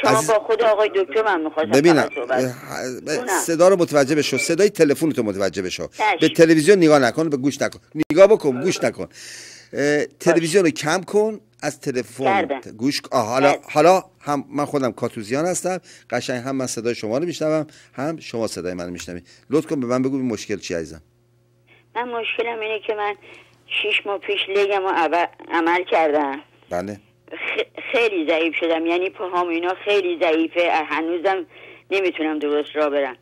S6: شما با خود آقای دکتر من می‌خواستم
S1: ببینم صدا رو متوجه بشو، صدای تلفن تو متوجه بشو. به تلویزیون نگاه نکن، به گوش نکن. نگاه بکن گوش نکن. تلویزیون رو کم کن، از تلفن گوش. حالا هم من خودم کاتوزیان هستم، قشنگ هم من صدای شما رو میشنوم هم شما صدای منو میشنوید. لطف کن به من بگو این مشکل چی عزیزم.
S6: من مشکلم اینه که من 6 ماه پیش لگم رو عمل کردم.
S1: بله.
S6: خیلی ضعیف شدم، یعنی پاهام اینا خیلی ضعیفه، هنوزم نمیتونم درست راه برم.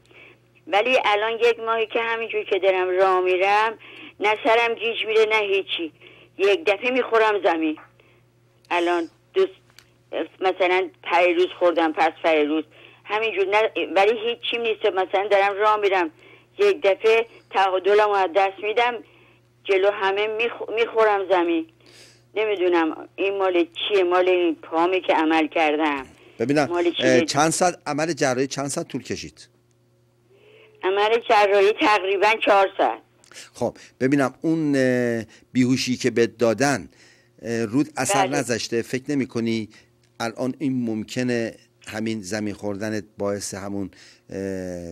S6: ولی الان 1 ماهی که همینجور که دارم راه میرم نه سرم گیج میره نه هیچی، یک دفعه میخورم زمین. الان مثلا پیروز خوردم، پس پیروز همینجور ولی هیچی نیست. مثلا دارم راه میرم یک دفعه تعادلمو از دست میدم، جلو همه میخورم زمین. نمیدونم این مال چیه، مال این پامی که عمل کردم.
S1: ببینم چند ساعت عمل جراحی چند ساعت طول کشید؟
S6: عمل جراحی تقریبا 4 ساعت.
S1: خب ببینم اون بیهوشی که بهت دادن رود اثر نذاشته؟ فکر نمی کنی الان این ممکنه همین زمین خوردنت باعث همون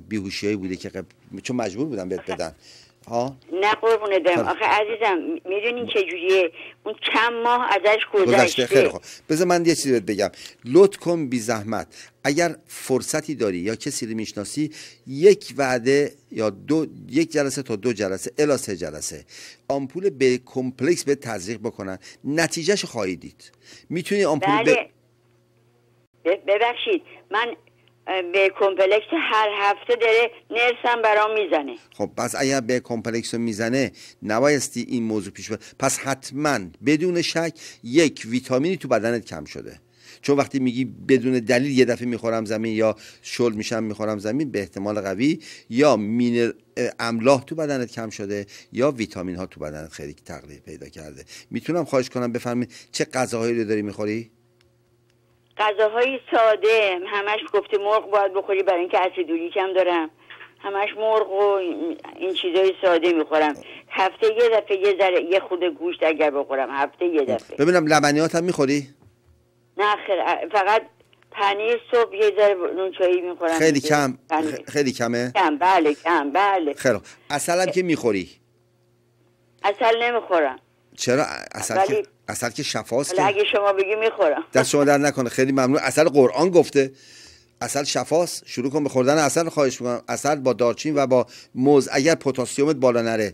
S1: بیهوشیایی بوده که چون مجبور بودن بهت بدن؟ ها؟
S6: نه قربونه دارم. آخه عزیزم میدونین چجوریه اون چند ماه ازش گذشته.
S1: خیلی خوب. بذار من یه چیزی بهت بگم. لطف کن بی زحمت اگر فرصتی داری یا کسی رو میشناسی یک وعده یا یک جلسه تا 2 جلسه الی 3 جلسه آمپول به کمپلکس به تزریق بکنن، نتیجهش خواهی دید. میتونی آمپول
S6: ببخشید من به کمپلکس هر هفته داره نرسم برام میزنه.
S1: خب پس اگر به کمپلکس رو میزنه نبایستی این موضوع پیش بره. پس حتما بدون شک یک ویتامینی تو بدنت کم شده، چون وقتی میگی بدون دلیل یه دفعه میخورم زمین یا شل میشم میخورم زمین، به احتمال قوی یا املاح تو بدنت کم شده یا ویتامین ها تو بدنت خیلی تغییر پیدا کرده. میتونم خواهش کنم بفرمایید چه غذاهایی رو داری میخوری؟
S6: غذاهای ساده، همش گفته مرغ باید بخوری برای اینکه اسیدوری کم دارم، همش مرغ و این چیزای ساده میخورم. هفته یه دفعه یه خود گوشت اگر بخورم هفته یه دفعه.
S1: ببینم لبنیات هم میخوری؟
S6: نه فقط پنیر صبح یه ذره نون چایی میخورم.
S1: خیلی کم؟ خیلی کمه؟
S6: کم بله.
S1: خیلی. عسل هم که میخوری؟
S6: عسل نمیخورم.
S1: چرا؟ عسل که شفاست که
S6: اگه شما بگی میخورم.
S1: دست شما در نکنه، خیلی ممنون. عسل قرآن گفته عسل شفاست، شروع کن به خوردن عسل. خواهش میکنم عسل با دارچین و با موز، اگر پتاسیمت بالا نره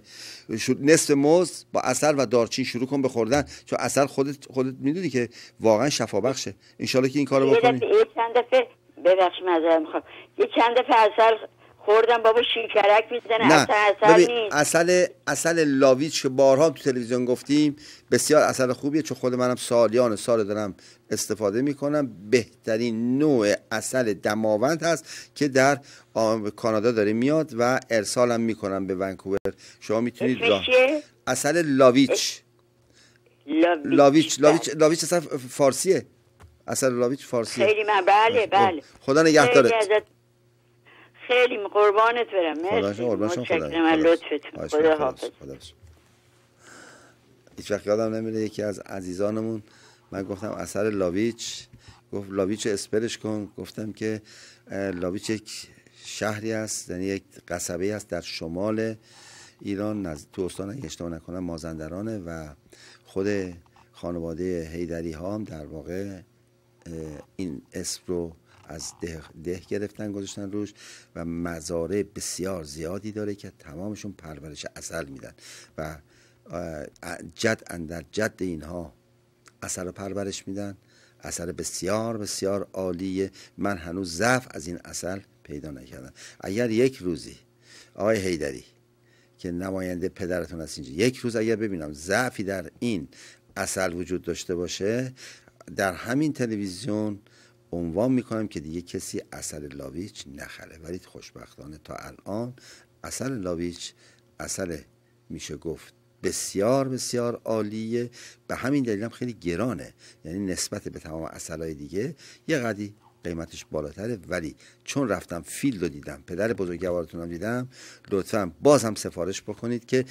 S1: نصف موز با عسل و دارچین شروع کن به خوردن، چون عسل خودت میدونی که واقعا شفا بخشه. ان شاءالله که این کارو بکنی.
S6: یه چند دفعه ببخشید معذرت میخوام، یه چند دفعه عسل خوردم بابا شیرکرک میزنه.
S1: نه
S6: عسل نیست.
S1: عسل لاویچ که بارها تو تلویزیون گفتیم بسیار عسل خوبیه، چون خود منم سالیان سال دارم استفاده میکنم. بهترین نوع عسل دماوند هست که در کانادا داره میاد و ارسالم میکنم به ونکوور. شما میتونید عسل لاویچ اصلا فارسیه. عسل لاویچ فارسیه.
S6: خیلی من بله.
S1: خدا نگهدارت.
S6: خیلی قربانت برم. متشکرم لطفتون. خدا حافظ.
S1: هیچ وقت یادم نمیره یکی از عزیزانمون من گفتم عسل لاویچ، گفت لاویچ اسپلش کن. گفتم که لاویچ یک شهری است، یعنی یک قصبه است در شمال ایران، تو استان اگه اشتباه نکنم مازندرانه و خود خانواده حیدری ها هم در واقع این اسم رو از ده گرفتن گذاشتن روش و مزارع بسیار زیادی داره که تمامشون پرورش عسل میدن و جد اینها عسل پرورش میدن. عسل بسیار بسیار عالیه. من هنوز ضعف از این عسل پیدا نکردم. اگر یک روزی آقای حیدری که نماینده پدرتون هست اینجا، یک روز اگر ببینم ضعفی در این عسل وجود داشته باشه، در همین تلویزیون عنوان میکنم که دیگه کسی عسل لاویچ نخره. ولی خوشبختانه تا الان عسل لاویچ عسل میشه گفت بسیار بسیار عالیه. به همین دلیل هم خیلی گرانه، یعنی نسبت به تمام عسلای دیگه یه قدری قیمتش بالاتره. ولی چون رفتم فیلد رو دیدم، پدر بزرگوارتونم دیدم، لطفا باز هم سفارش بکنید که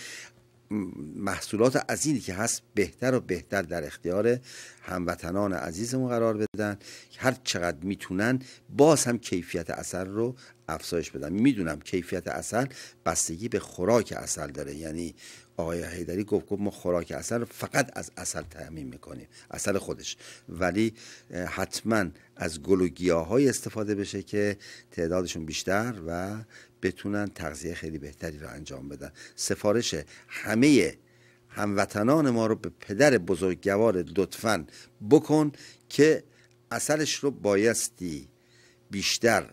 S1: محصولات از اینی که هست بهتر و بهتر در اختیار هموطنان عزیزمون قرار بدن. هر چقدر میتونن باز هم کیفیت عسل رو افزایش بدن. میدونم کیفیت عسل بستگی به خوراک عسل داره، یعنی آقای حیدری گفت ما خوراک عسل رو فقط از عسل تامین میکنیم، عسل خودش، ولی حتما از گل و گیاهای استفاده بشه که تعدادشون بیشتر و بتونن تغذیه خیلی بهتری رو انجام بدن. سفارش همه هموطنان ما رو به پدر بزرگوار لطفاً بکن که عسلش رو بایستی بیشتر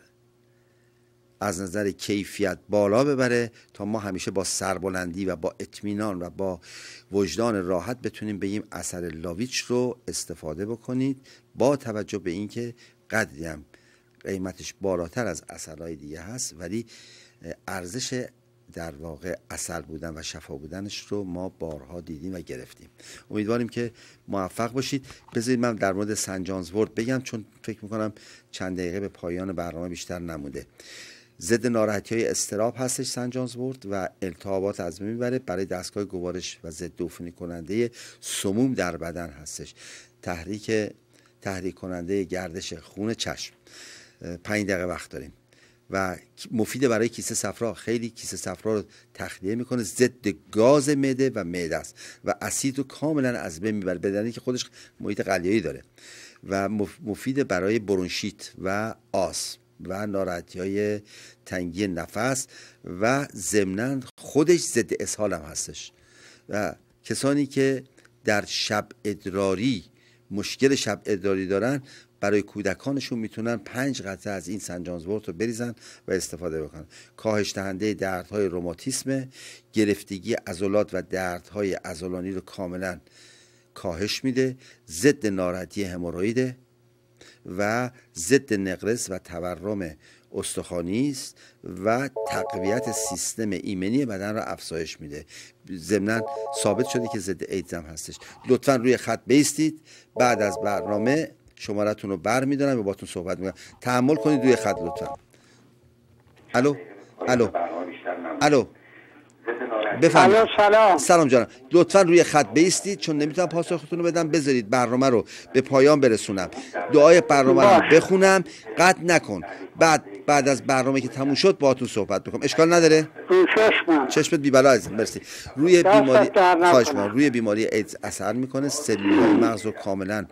S1: از نظر کیفیت بالا ببره تا ما همیشه با سربلندی و با اطمینان و با وجدان راحت بتونیم بگیم عسل لاویچ رو استفاده بکنید، با توجه به اینکه قدری هم قیمتش بالاتر از عسل‌های دیگه هست ولی ارزش در واقع عسل بودن و شفا بودنش رو ما بارها دیدیم و گرفتیم. امیدواریم که موفق باشید. بذارید من در مورد سن جانز وورد بگم چون فکر میکنم چند دقیقه به پایان برنامه بیشتر نموده. ضد ناراحتی‌های اضطراب هستش سنجانزورت و التهابات از بین میبره. برای دستگاه گوارش و ضد عفونی کننده سموم در بدن هستش. تحریک کننده گردش خون چشم. 5 دقیقه وقت داریم. و مفید برای کیسه صفرا، خیلی کیسه صفرا رو تخلیه میکنه، ضد گاز معده و معده است و اسید رو کاملا از بین میبره، بدنی که خودش محیط قلیایی داره. و مفید برای برونشیت و آس و ناراحتی‌های تنگی نفس و ضمناً خودش ضد اسهال هم هستش. و کسانی که در شب ادراری مشکل شب ادراری دارن، برای کودکانشون میتونن 5 قطره از این سنجانزورت رو بریزن و استفاده بکنن. کاهش دهنده دردهای روماتیسم، گرفتگی عضلات و دردهای عضلانی رو کاملا کاهش میده، ضد ناراحتی هموروئید و ضد نقرس و تورم استخوانی است و تقویت سیستم ایمنی بدن را افزایش میده. ضمناً ثابت شده که ضد ایدز هم هستش. لطفاً روی خط بایستید، بعد از برنامه شمارتون رو برمی‌دارم و باهاتون صحبت می‌کنم. تحمل کنید روی خط لطفاً. الو بفرمایید. سلام جانم، لطفاً روی خط بایستید چون نمیتونم پاسختون رو بدم. بذارید برنامه رو به پایان برسونم، دعای برنامه رو بخونم، قطع نکن. بعد از برنامه که تموم شد باهاتون صحبت می‌کنم. اشکال نداره؟ چشمت بی بلا عزیزم. مرسی. روی بیماری خواهش می‌کنم، روی بیماری ایدز اثر می‌کنه. سلول‌های مغز رو کاملاً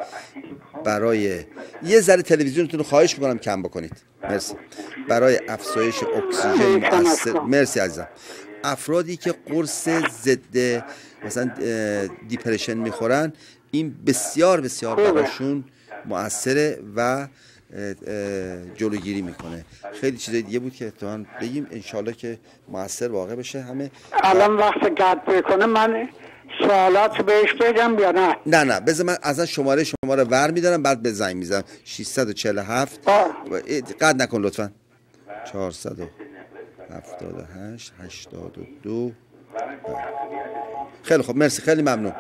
S1: برای یه ذره تلویزیونتون رو خواهش می‌کنم کم بکنید. مرسی. برای افزایش اکسیژن مؤثر. مرسی عزیزم. افرادی که قرص ضد مثلا دیپرشن میخورن، این بسیار بسیار براشون مؤثره و جلوگیری میکنه. خیلی چیزای دیگه بود که اتفاقا بگیم، انشالله که مؤثر واقع بشه. همه
S7: الان وقت قطع بکنه من سوالات بهش بگم یا نه؟ نه
S1: بذار من از شماره ور میدارم، بعد به زنگ میزنم. 647 قطع نکن لطفا. 478 82. خیلی خوب، مرسی، خیلی ممنون.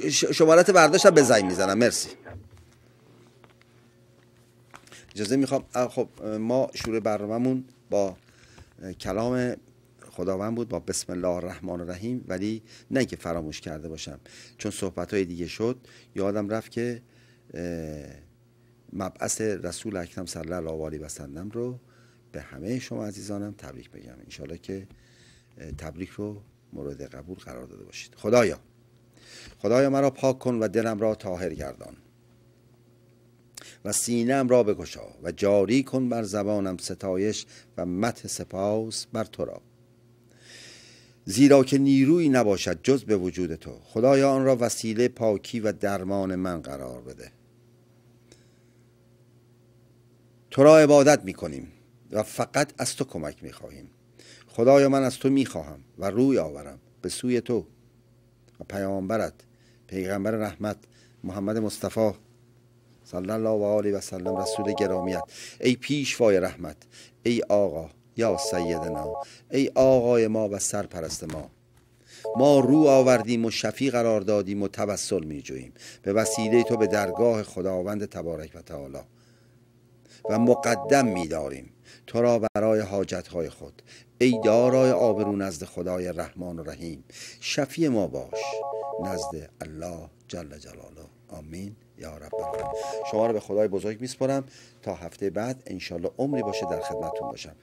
S1: شمارت برداشتم به زنگ میزنم. مرسی. اجازه میخوام. خب ما شروع برنامه‌مون با کلام خداوند بود، با بسم الله الرحمن الرحیم، ولی نه اینکه فراموش کرده باشم، چون صحبت‌های دیگه شد یادم رفت که مبعث رسول اکرم صلی الله علیه و سلم رو به همه شما عزیزانم تبریک بگم. انشالله که تبریک رو مورد قبول قرار داده باشید. خدایا مرا پاک کن و دلم را طاهر گردان و سینه‌ام را بگشا و جاری کن بر زبانم ستایش و مدح سپاس بر تو را، زیرا که نیرویی نباشد جز به وجود تو. خدایا آن را وسیله پاکی و درمان من قرار بده. تو را عبادت می‌کنیم و فقط از تو کمک می‌خواهیم. خدایا من از تو می‌خواهم و روی آورم به سوی تو و پیامبرت، پیغمبر رحمت محمد مصطفی صلی الله علیه و سلم، رسول گرامیت. ای پیشوای رحمت، ای آقا یا سیدنا، ای آقای ما و سرپرست ما رو آوردیم و شفیع قرار دادیم و توسل می‌جوییم به وسیله تو به درگاه خداوند تبارک و تعالی و مقدم می‌داریم تو را برای حاجت‌های خود. ای دارای آبرو نزد خدای رحمان و رحیم، شفیع ما باش نزد الله جل جلاله. آمین یا رب العالمین. شما رو به خدای بزرگ میسپارم تا هفته بعد انشالله عمری باشه در خدمتتون باشم.